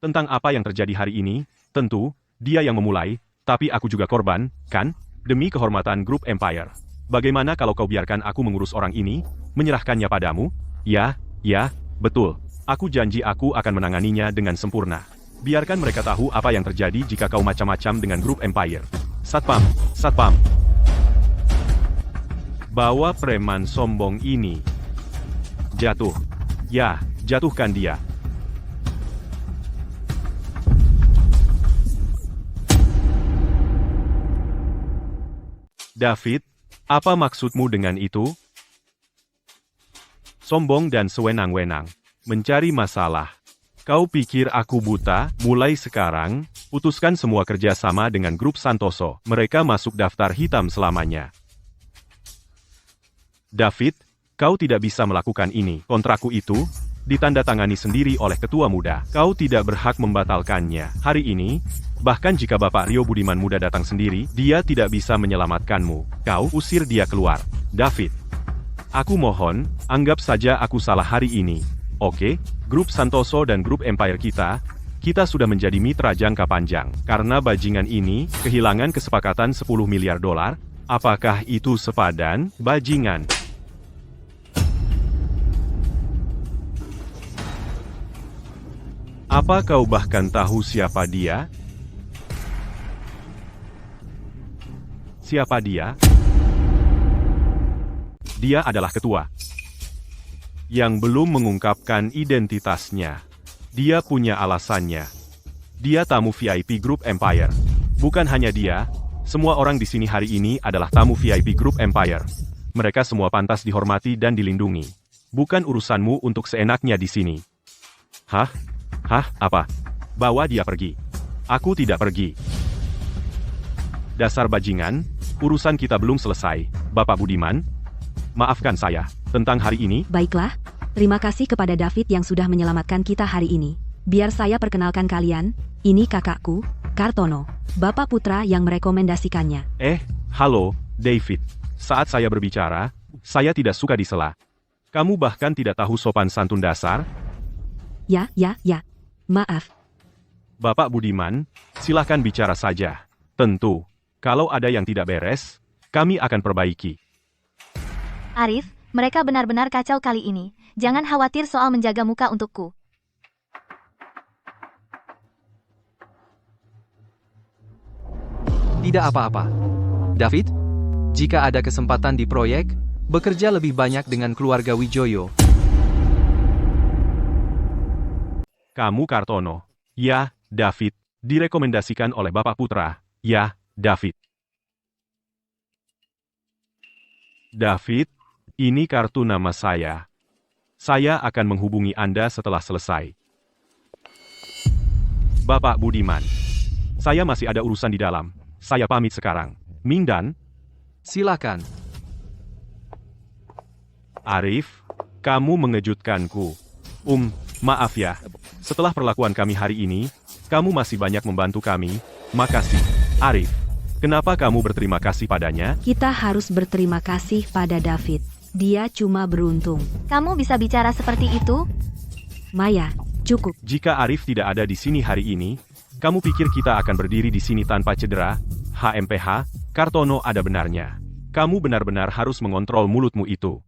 tentang apa yang terjadi hari ini, tentu, dia yang memulai, tapi aku juga korban, kan? Demi kehormatan grup Empire. Bagaimana kalau kau biarkan aku mengurus orang ini, menyerahkannya padamu? Ya, betul. Aku janji aku akan menanganinya dengan sempurna. Biarkan mereka tahu apa yang terjadi jika kau macam-macam dengan grup Empire. Satpam. Bawa preman sombong ini. Jatuh. Ya, jatuhkan dia. David, apa maksudmu dengan itu? Sombong dan sewenang-wenang. Mencari masalah. Kau pikir aku buta? Mulai sekarang, putuskan semua kerjasama dengan grup Santoso. Mereka masuk daftar hitam selamanya. David, kau tidak bisa melakukan ini. Kontrakku itu ditandatangani sendiri oleh ketua muda. Kau tidak berhak membatalkannya. Hari ini, bahkan jika Bapak Rio Budiman Muda datang sendiri, dia tidak bisa menyelamatkanmu. Kau usir dia keluar. David, aku mohon, anggap saja aku salah hari ini. Oke, grup Santoso dan grup Empire kita sudah menjadi mitra jangka panjang. Karena bajingan ini kehilangan kesepakatan 10 miliar dolar, apakah itu sepadan, bajingan? Apa kau bahkan tahu siapa dia? Siapa dia? Dia adalah ketua yang belum mengungkapkan identitasnya. Dia punya alasannya. Dia tamu VIP Grup Empire. Bukan hanya dia, semua orang di sini hari ini adalah tamu VIP Grup Empire. Mereka semua pantas dihormati dan dilindungi. Bukan urusanmu untuk seenaknya di sini. Hah? Apa? Bawa dia pergi. Aku tidak pergi. Dasar bajingan, urusan kita belum selesai, Bapak Budiman. Maafkan saya, tentang hari ini. Baiklah, terima kasih kepada David yang sudah menyelamatkan kita hari ini. Biar saya perkenalkan kalian, ini kakakku, Kartono, Bapak Putra yang merekomendasikannya. Halo, David. Saat saya berbicara, saya tidak suka disela. Kamu bahkan tidak tahu sopan santun dasar? Ya. Maaf. Bapak Budiman, silakan bicara saja. Tentu, kalau ada yang tidak beres, kami akan perbaiki. Arif, mereka benar-benar kacau kali ini. Jangan khawatir soal menjaga muka untukku. Tidak apa-apa. David, jika ada kesempatan di proyek, bekerja lebih banyak dengan keluarga Wijoyo. Kamu Kartono. Ya, David. Direkomendasikan oleh Bapak Putra. Ya, David. David, ini kartu nama saya. Saya akan menghubungi Anda setelah selesai. Bapak Budiman. Saya masih ada urusan di dalam. Saya pamit sekarang. Mingdan. Silakan. Arif, kamu mengejutkanku. Maaf ya. Setelah perlakuan kami hari ini, kamu masih banyak membantu kami. Makasih. Arif, kenapa kamu berterima kasih padanya? Kita harus berterima kasih pada David. Dia cuma beruntung. Kamu bisa bicara seperti itu? Maya, cukup. Jika Arif tidak ada di sini hari ini, kamu pikir kita akan berdiri di sini tanpa cedera? HMPH, Kartono ada benarnya. Kamu benar-benar harus mengontrol mulutmu itu.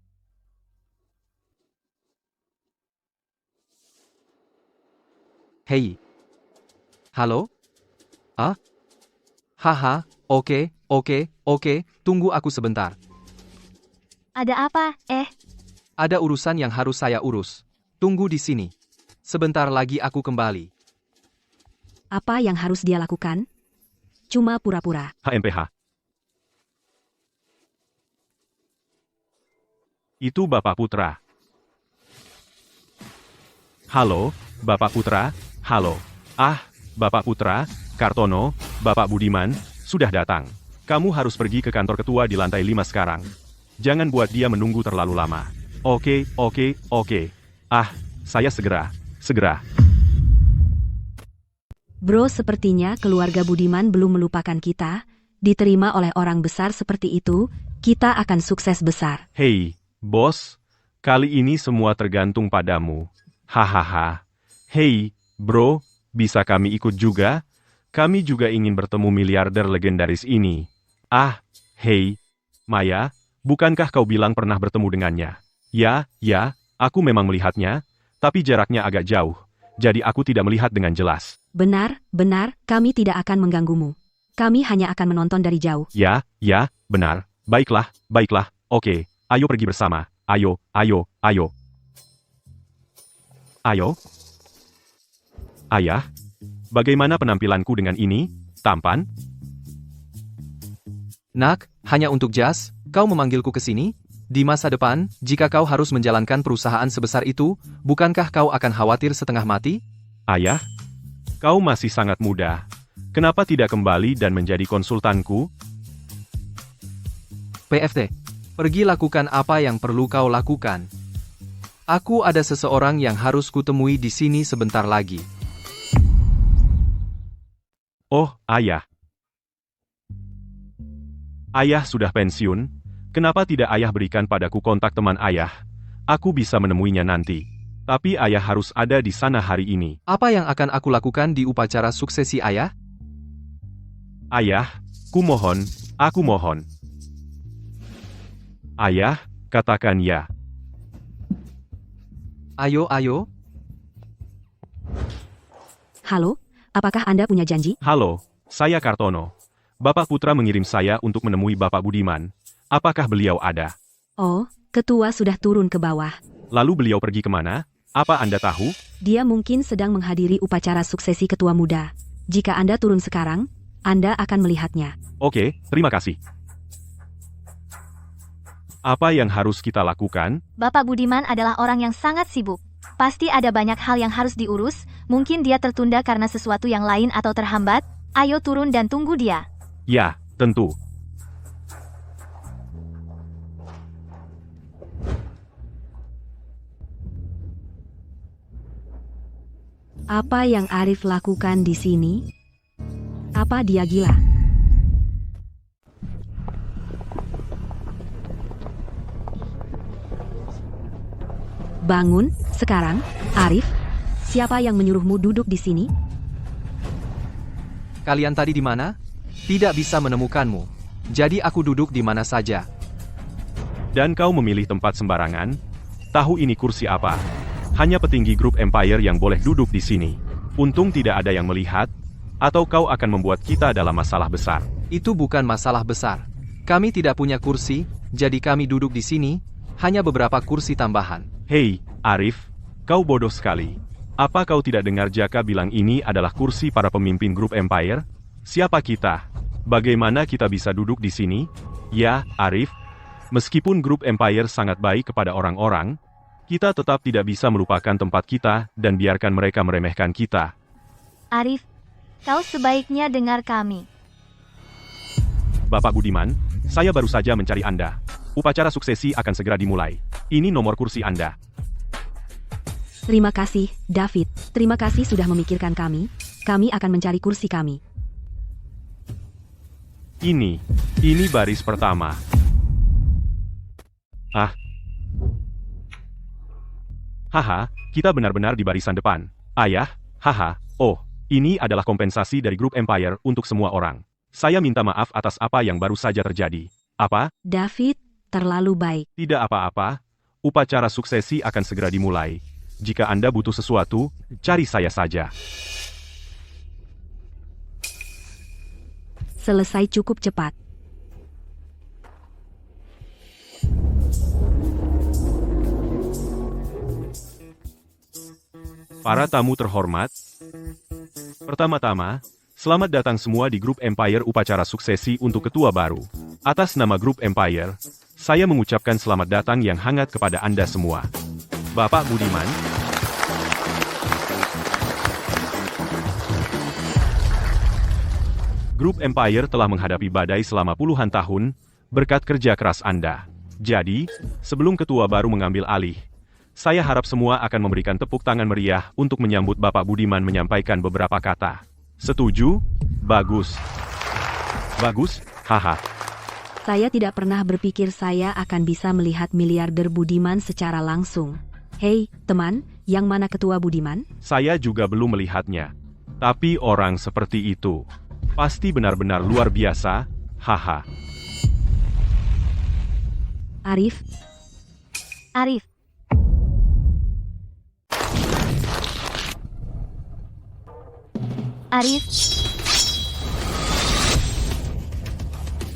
Hei. Halo? Oke, tunggu aku sebentar. Ada apa? Ada urusan yang harus saya urus. Tunggu di sini. Sebentar lagi aku kembali. Apa yang harus dia lakukan? Cuma pura-pura. HMPH. Itu Bapak Putra. Halo, Bapak Putra. Halo. Bapak Putra, Kartono, Bapak Budiman, sudah datang. Kamu harus pergi ke kantor ketua di lantai 5 sekarang. Jangan buat dia menunggu terlalu lama. Oke. Saya segera. Bro, sepertinya keluarga Budiman belum melupakan kita. Diterima oleh orang besar seperti itu, kita akan sukses besar. Hei, bos. Kali ini semua tergantung padamu. Hahaha. Hei, bro, bisa kami ikut juga? Kami juga ingin bertemu miliarder legendaris ini. Ah, hei, Maya, bukankah kau bilang pernah bertemu dengannya? Ya, aku memang melihatnya, tapi jaraknya agak jauh, jadi aku tidak melihat dengan jelas. Benar, kami tidak akan mengganggumu. Kami hanya akan menonton dari jauh. Ya, benar. Baiklah, oke, ayo pergi bersama. Ayo. Ayah, bagaimana penampilanku dengan ini? Tampan? Nak, hanya untuk jas, kau memanggilku ke sini? Di masa depan, jika kau harus menjalankan perusahaan sebesar itu, bukankah kau akan khawatir setengah mati? Ayah, kau masih sangat muda. Kenapa tidak kembali dan menjadi konsultanku? PFT, pergi lakukan apa yang perlu kau lakukan. Aku ada seseorang yang harus kutemui di sini sebentar lagi. Oh, ayah. Ayah sudah pensiun. Kenapa tidak ayah berikan padaku kontak teman ayah? Aku bisa menemuinya nanti. Tapi ayah harus ada di sana hari ini. Apa yang akan aku lakukan di upacara suksesi ayah? Ayah, aku mohon. Ayah, katakan ya. Ayo. Halo, apakah Anda punya janji? Halo, saya Kartono. Bapak Putra mengirim saya untuk menemui Bapak Budiman. Apakah beliau ada? Oh, ketua sudah turun ke bawah. Lalu beliau pergi kemana? Apa Anda tahu? Dia mungkin sedang menghadiri upacara suksesi ketua muda. Jika Anda turun sekarang, Anda akan melihatnya. Oke, terima kasih. Apa yang harus kita lakukan? Bapak Budiman adalah orang yang sangat sibuk. Pasti ada banyak hal yang harus diurus, mungkin dia tertunda karena sesuatu yang lain atau terhambat. Ayo turun dan tunggu dia. Ya, tentu. Apa yang Arif lakukan di sini? Apa dia gila? Bangun, sekarang, Arif. Siapa yang menyuruhmu duduk di sini? Kalian tadi di mana? Tidak bisa menemukanmu. Jadi aku duduk di mana saja. Dan kau memilih tempat sembarangan? Tahu ini kursi apa? Hanya petinggi grup Empire yang boleh duduk di sini. Untung tidak ada yang melihat, atau kau akan membuat kita dalam masalah besar. Itu bukan masalah besar. Kami tidak punya kursi, jadi kami duduk di sini, hanya beberapa kursi tambahan. Hei, Arif, kau bodoh sekali. Apa kau tidak dengar Jaka bilang ini adalah kursi para pemimpin grup Empire? Siapa kita? Bagaimana kita bisa duduk di sini? Ya, Arif, meskipun grup Empire sangat baik kepada orang-orang, kita tetap tidak bisa melupakan tempat kita dan biarkan mereka meremehkan kita. Arif, kau sebaiknya dengar kami. Bapak Budiman, saya baru saja mencari Anda. Upacara suksesi akan segera dimulai. Ini nomor kursi Anda. Terima kasih, David. Terima kasih sudah memikirkan kami. Kami akan mencari kursi kami. Ini baris pertama. Haha, kita benar-benar di barisan depan. Ayah, oh, ini adalah kompensasi dari grup Empire untuk semua orang. Saya minta maaf atas apa yang baru saja terjadi. Apa? David, terlalu baik. Tidak apa-apa. Upacara suksesi akan segera dimulai. Jika Anda butuh sesuatu, cari saya saja. Selesai cukup cepat. Para tamu terhormat, pertama-tama, selamat datang semua di grup Empire upacara suksesi untuk ketua baru. Atas nama grup Empire, saya mengucapkan selamat datang yang hangat kepada Anda semua. Bapak Budiman, grup Empire telah menghadapi badai selama puluhan tahun, berkat kerja keras Anda. Jadi, sebelum ketua baru mengambil alih, saya harap semua akan memberikan tepuk tangan meriah untuk menyambut Bapak Budiman menyampaikan beberapa kata. Setuju? Bagus. Bagus? Haha. Saya tidak pernah berpikir saya akan bisa melihat miliarder Budiman secara langsung. Hei, teman, yang mana ketua Budiman? Saya juga belum melihatnya. Tapi orang seperti itu pasti benar-benar luar biasa, haha. Arif, Arif, Arif,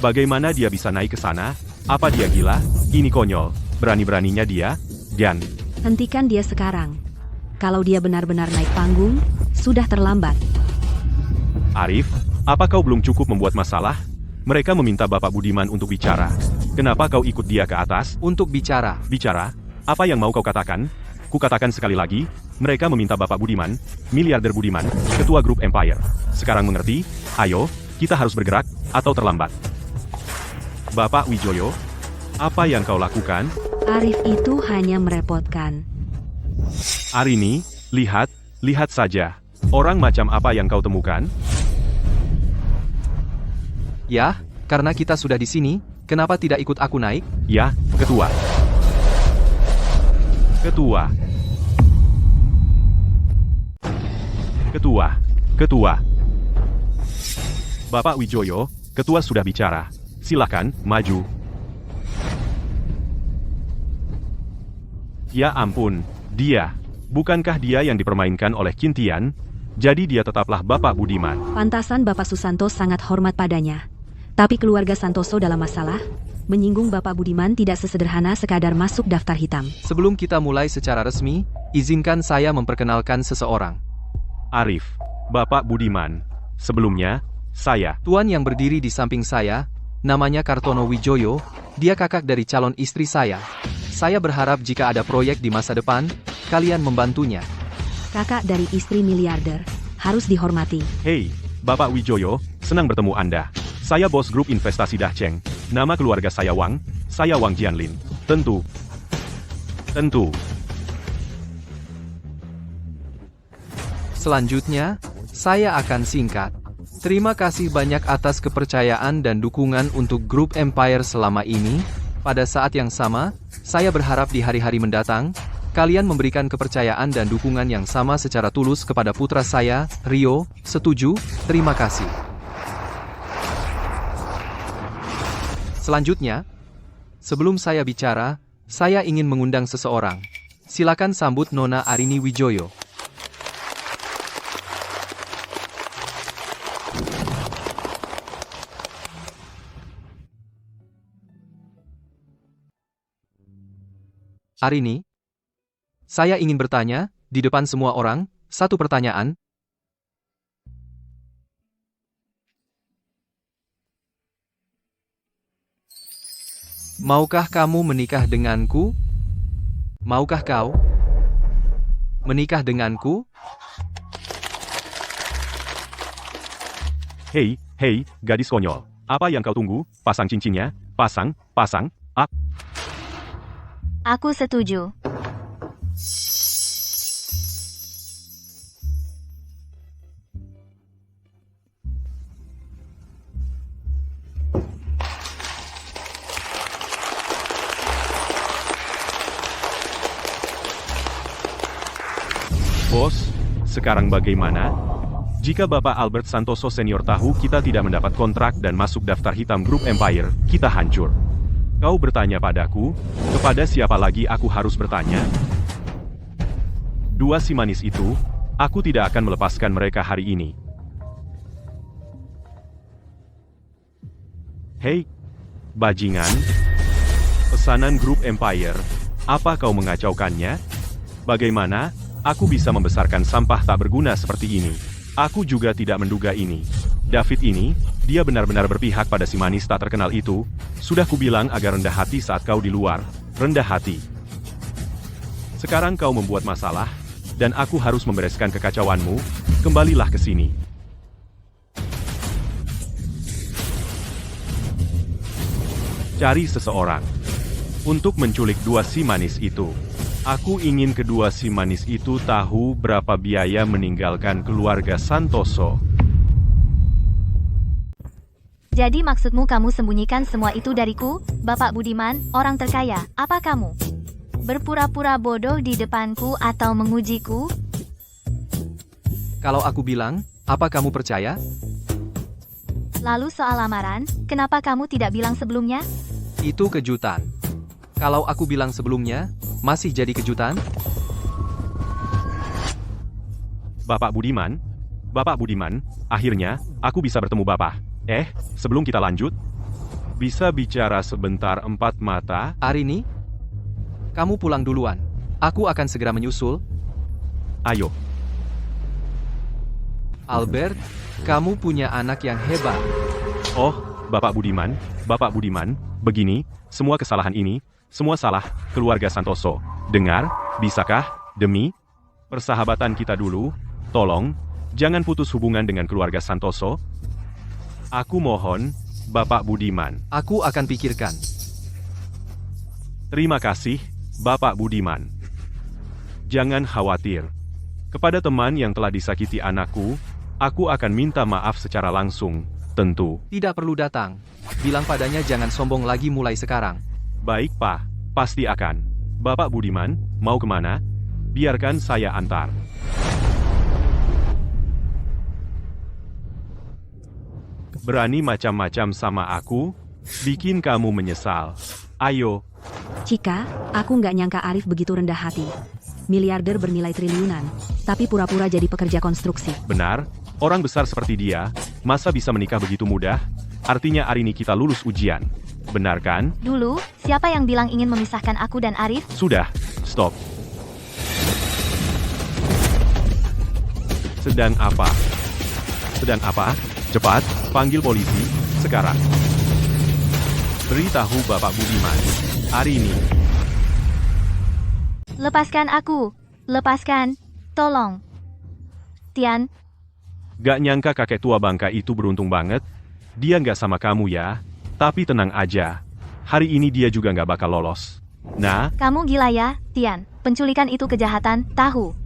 Bagaimana dia bisa naik ke sana? Apa dia gila? Ini konyol. Berani-beraninya dia, Gan. hentikan dia sekarang. Kalau dia benar-benar naik panggung, sudah terlambat. Arif, apa kau belum cukup membuat masalah? Mereka meminta Bapak Budiman untuk bicara. Kenapa kau ikut dia ke atas? Untuk bicara. Bicara? Apa yang mau kau katakan? Kukatakan sekali lagi, mereka meminta Bapak Budiman, miliarder Budiman, ketua grup Empire. Sekarang mengerti? Ayo, kita harus bergerak, atau terlambat. Bapak Wijoyo, apa yang kau lakukan? Arif itu hanya merepotkan. Arini, lihat saja. Orang macam apa yang kau temukan? Ya, karena kita sudah di sini, kenapa tidak ikut aku naik? Ya, ketua. Ketua. Bapak Wijoyo, ketua sudah bicara. Silakan, maju. Ya ampun, dia. Bukankah dia yang dipermainkan oleh Kintian? Jadi dia tetaplah Bapak Budiman. Pantasan Bapak Susanto sangat hormat padanya. Tapi keluarga Santoso dalam masalah, menyinggung Bapak Budiman tidak sesederhana sekadar masuk daftar hitam. Sebelum kita mulai secara resmi, izinkan saya memperkenalkan seseorang. Arif, Bapak Budiman. Sebelumnya, saya. Tuan yang berdiri di samping saya, namanya Kartono Wijoyo, dia kakak dari calon istri saya. Saya berharap jika ada proyek di masa depan, kalian membantunya. Kakak dari istri miliarder, harus dihormati. Hei, Bapak Wijoyo, senang bertemu Anda. Saya bos grup investasi Dacheng. Nama keluarga saya Wang Jianlin. Tentu. Selanjutnya, saya akan singkat. Terima kasih banyak atas kepercayaan dan dukungan untuk grup Empire selama ini. Pada saat yang sama, saya berharap di hari-hari mendatang, kalian memberikan kepercayaan dan dukungan yang sama secara tulus kepada putra saya, Rio. Setuju? Terima kasih. Selanjutnya, sebelum saya bicara, saya ingin mengundang seseorang. Silakan sambut Nona Arini Wijoyo. Arini, saya ingin bertanya, di depan semua orang, satu pertanyaan. Maukah kamu menikah denganku? Maukah kau menikah denganku? Hei, gadis konyol. Apa yang kau tunggu? Pasang cincinnya. Pasang. aku setuju. Bos, sekarang bagaimana? Jika Bapak Albert Santoso Senior tahu kita tidak mendapat kontrak dan masuk daftar hitam grup Empire, kita hancur. Kau bertanya padaku, kepada siapa lagi aku harus bertanya? Dua si manis itu, aku tidak akan melepaskan mereka hari ini. Hei, bajingan. Pesanan grup Empire, apa kau mengacaukannya? Bagaimana? Aku bisa membesarkan sampah tak berguna seperti ini. Aku juga tidak menduga ini. David ini, dia benar-benar berpihak pada si manis tak terkenal itu. Sudah kubilang agar rendah hati saat kau di luar. Rendah hati. Sekarang kau membuat masalah, dan aku harus membereskan kekacauanmu. Kembalilah ke sini. Cari seseorang untuk menculik dua si manis itu. Aku ingin kedua si manis itu tahu berapa biaya meninggalkan keluarga Santoso. Jadi maksudmu kamu sembunyikan semua itu dariku, Bapak Budiman, orang terkaya? Apa kamu berpura-pura bodoh di depanku atau mengujiku? Kalau aku bilang, apa kamu percaya? Lalu soal lamaran, kenapa kamu tidak bilang sebelumnya? Itu kejutan. Kalau aku bilang sebelumnya, masih jadi kejutan? Bapak Budiman, akhirnya, aku bisa bertemu Bapak. Sebelum kita lanjut, bisa bicara sebentar empat mata? Arini? Kamu pulang duluan. Aku akan segera menyusul. Ayo. Albert, kamu punya anak yang hebat. Oh, Bapak Budiman, begini, semua kesalahan ini, semua salah keluarga Santoso. Dengar, bisakah, demi persahabatan kita dulu, tolong, jangan putus hubungan dengan keluarga Santoso. Aku mohon, Bapak Budiman. Aku akan pikirkan. Terima kasih, Bapak Budiman. Jangan khawatir. Kepada teman yang telah disakiti anakku, aku akan minta maaf secara langsung, tentu. Tidak perlu datang. Bilang padanya jangan sombong lagi mulai sekarang. Baik, Pak. Pasti akan. Bapak Budiman, mau kemana? Biarkan saya antar. Berani macam-macam sama aku, bikin kamu menyesal. Ayo. Cika, aku nggak nyangka Arif begitu rendah hati. Miliarder bernilai triliunan, tapi pura-pura jadi pekerja konstruksi. Benar, orang besar seperti dia, masa bisa menikah begitu mudah? Artinya hari ini kita lulus ujian. Benar kan? Dulu, siapa yang bilang ingin memisahkan aku dan Arif? Sudah, stop. Sedang apa? Cepat, panggil polisi, sekarang. Beritahu Bapak Budiman, hari ini. Lepaskan aku. Lepaskan. Tolong. Tian, Gak nyangka kakek tua bangka itu beruntung banget. Dia gak sama kamu ya. Tapi tenang aja. Hari ini dia juga gak bakal lolos. Nah, kamu gila ya, Tian. Penculikan itu kejahatan, tahu.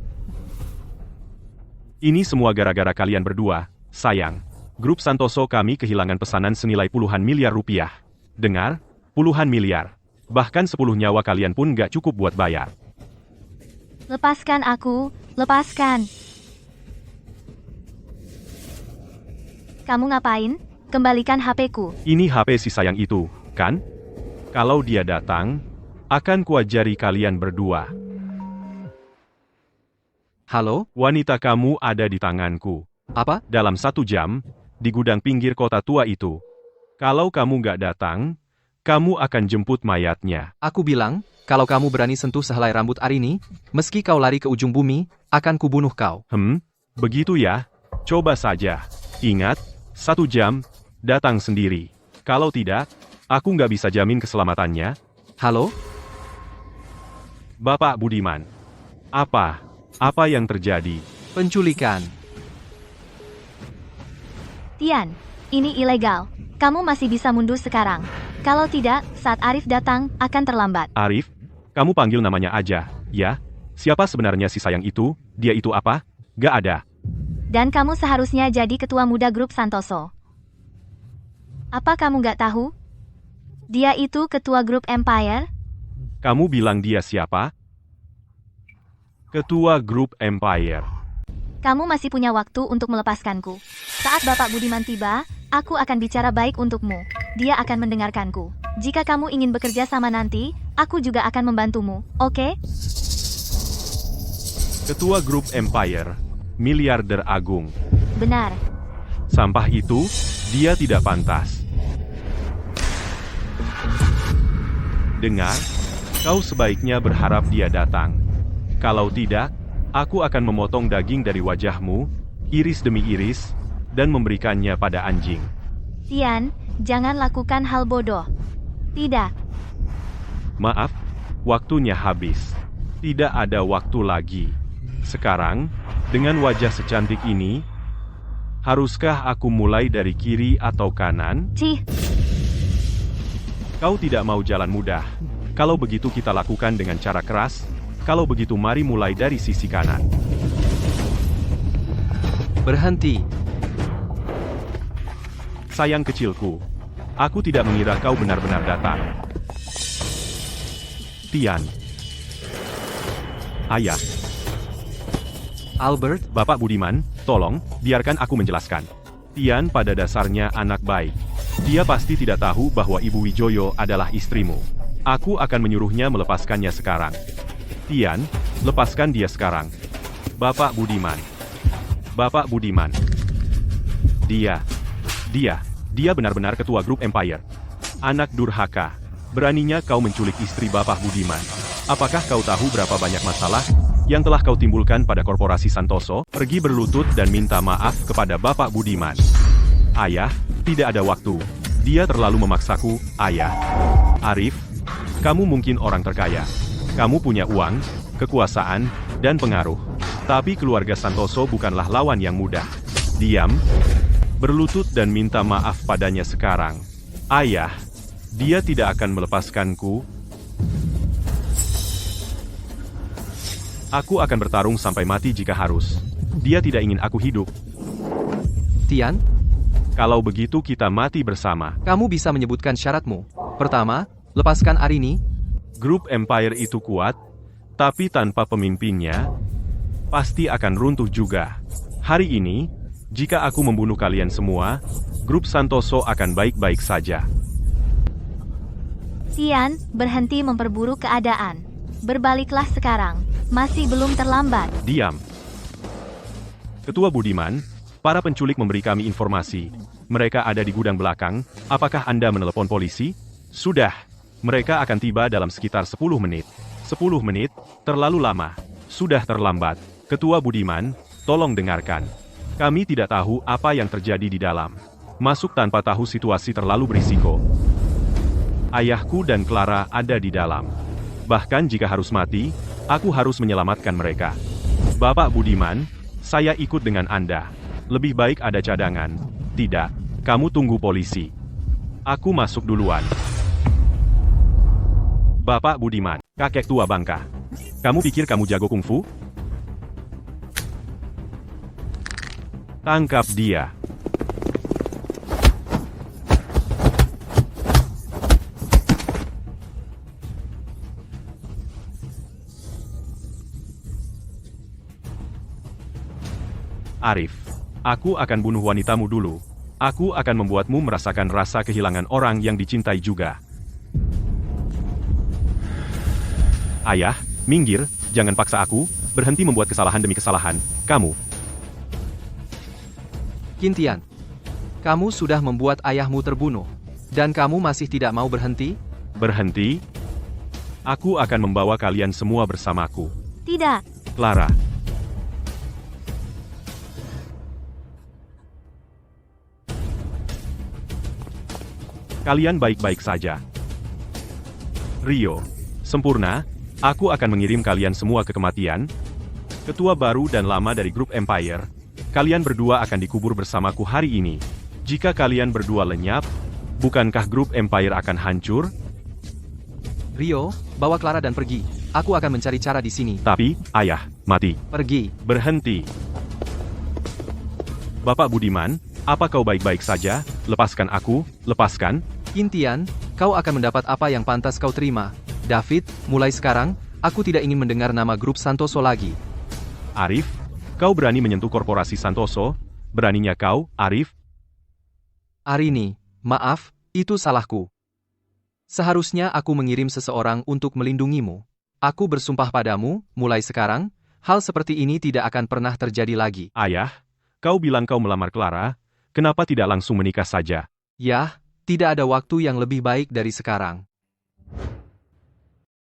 ini semua gara-gara kalian berdua, sayang. Grup Santoso kami kehilangan pesanan senilai puluhan miliar rupiah. Dengar? Puluhan miliar. Bahkan 10 nyawa kalian pun gak cukup buat bayar. Lepaskan aku. Lepaskan. Kamu ngapain? Kembalikan HP-ku. Ini HP si sayang itu, kan? Kalau dia datang, akan kuajari kalian berdua. Halo? Wanita kamu ada di tanganku. Apa? Dalam 1 jam, di gudang pinggir kota tua itu. Kalau kamu gak datang, kamu akan jemput mayatnya. Aku bilang, kalau kamu berani sentuh sehelai rambut Arini, meski kau lari ke ujung bumi, akan kubunuh kau. Begitu ya? Coba saja. Ingat, 1 jam, datang sendiri. Kalau tidak, aku nggak bisa jamin keselamatannya. Halo? Bapak Budiman. Apa yang terjadi? Penculikan. Tian, ini ilegal. Kamu masih bisa mundur sekarang. Kalau tidak, saat Arif datang, akan terlambat. Arif, kamu panggil namanya aja, ya? Siapa sebenarnya si sayang itu? Dia itu apa? Gak ada. Dan kamu seharusnya jadi ketua muda grup Santoso. Apa kamu gak tahu? Dia itu ketua grup Empire? Kamu bilang dia siapa? Ketua grup Empire. Kamu masih punya waktu untuk melepaskanku. Saat Bapak Budiman tiba, aku akan bicara baik untukmu. Dia akan mendengarkanku. Jika kamu ingin bekerja sama nanti, aku juga akan membantumu, oke? Ketua grup Empire. Miliarder agung. Benar. Sampah itu, dia tidak pantas. Dengar, kau sebaiknya berharap dia datang. Kalau tidak, aku akan memotong daging dari wajahmu, iris demi iris, dan memberikannya pada anjing. Tian, jangan lakukan hal bodoh. Tidak. Maaf, waktunya habis. Tidak ada waktu lagi. Sekarang, dengan wajah secantik ini, haruskah aku mulai dari kiri atau kanan? Cih, Kau tidak mau jalan mudah. Kalau begitu kita lakukan dengan cara keras. Kalau begitu mari mulai dari sisi kanan. Berhenti. Sayang kecilku, aku tidak mengira kau benar-benar datang. Tian. Ayah, Albert, Bapak Budiman, tolong, biarkan aku menjelaskan. Tian pada dasarnya anak baik. Dia pasti tidak tahu bahwa Ibu Wijoyo adalah istrimu. Aku akan menyuruhnya melepaskannya sekarang. Tian, lepaskan dia sekarang. Bapak Budiman. Bapak Budiman. Dia benar-benar ketua grup Empire. Anak durhaka. Beraninya kau menculik istri Bapak Budiman. Apakah kau tahu berapa banyak masalah yang telah kau timbulkan pada korporasi Santoso? Pergi berlutut dan minta maaf kepada Bapak Budiman. Ayah, tidak ada waktu. Dia terlalu memaksaku, Ayah. Arif, kamu mungkin orang terkaya. Kamu punya uang, kekuasaan, dan pengaruh. Tapi keluarga Santoso bukanlah lawan yang mudah. Diam, berlutut dan minta maaf padanya sekarang. Ayah, dia tidak akan melepaskanku. Aku akan bertarung sampai mati jika harus. Dia tidak ingin aku hidup. Tian, Kalau begitu kita mati bersama. kamu bisa menyebutkan syaratmu. Pertama, lepaskan Arini. Grup Empire itu kuat, tapi tanpa pemimpinnya, pasti akan runtuh juga. Hari ini, jika aku membunuh kalian semua, grup Santoso akan baik-baik saja. Tian, berhenti memperburuk keadaan. Berbaliklah sekarang. Masih belum terlambat. Diam. Ketua Budiman, para penculik memberi kami informasi. Mereka ada di gudang belakang. Apakah Anda menelepon polisi? Sudah. Mereka akan tiba dalam sekitar 10 menit. 10 menit? Terlalu lama. Sudah terlambat. Ketua Budiman, tolong dengarkan. Kami tidak tahu apa yang terjadi di dalam. Masuk tanpa tahu situasi terlalu berisiko. Ayahku dan Clara ada di dalam. Bahkan jika harus mati, aku harus menyelamatkan mereka. Bapak Budiman, saya ikut dengan Anda. Lebih baik ada cadangan. Tidak, kamu tunggu polisi. Aku masuk duluan. Bapak Budiman, kakek tua bangka. Kamu pikir kamu jago kungfu? Tangkap dia. Arif, aku akan bunuh wanitamu dulu. Aku akan membuatmu merasakan rasa kehilangan orang yang dicintai juga. Ayah, minggir, jangan paksa aku, berhenti membuat kesalahan demi kesalahan. Kamu, Qin, kamu sudah membuat ayahmu terbunuh. Dan kamu masih tidak mau berhenti? berhenti. Aku akan membawa kalian semua bersamaku. Tidak. Clara. Kalian baik-baik saja. Rio, sempurna, aku akan mengirim kalian semua ke kematian. Ketua baru dan lama dari grup Empire, kalian berdua akan dikubur bersamaku hari ini. Jika kalian berdua lenyap, bukankah grup Empire akan hancur? Rio, bawa Clara dan pergi. Aku akan mencari cara di sini. Tapi, ayah, mati. Pergi. Berhenti. Bapak Budiman, apa kau baik-baik saja? Lepaskan aku, lepaskan. Qin, kau akan mendapat apa yang pantas kau terima. David, mulai sekarang, aku tidak ingin mendengar nama grup Santoso lagi. Arif, kau berani menyentuh korporasi Santoso? Beraninya kau, Arif? Arini, maaf, itu salahku. Seharusnya aku mengirim seseorang untuk melindungimu. Aku bersumpah padamu, mulai sekarang, hal seperti ini tidak akan pernah terjadi lagi. Ayah, kau bilang kau melamar Clara, kenapa tidak langsung menikah saja? Yah, tidak ada waktu yang lebih baik dari sekarang.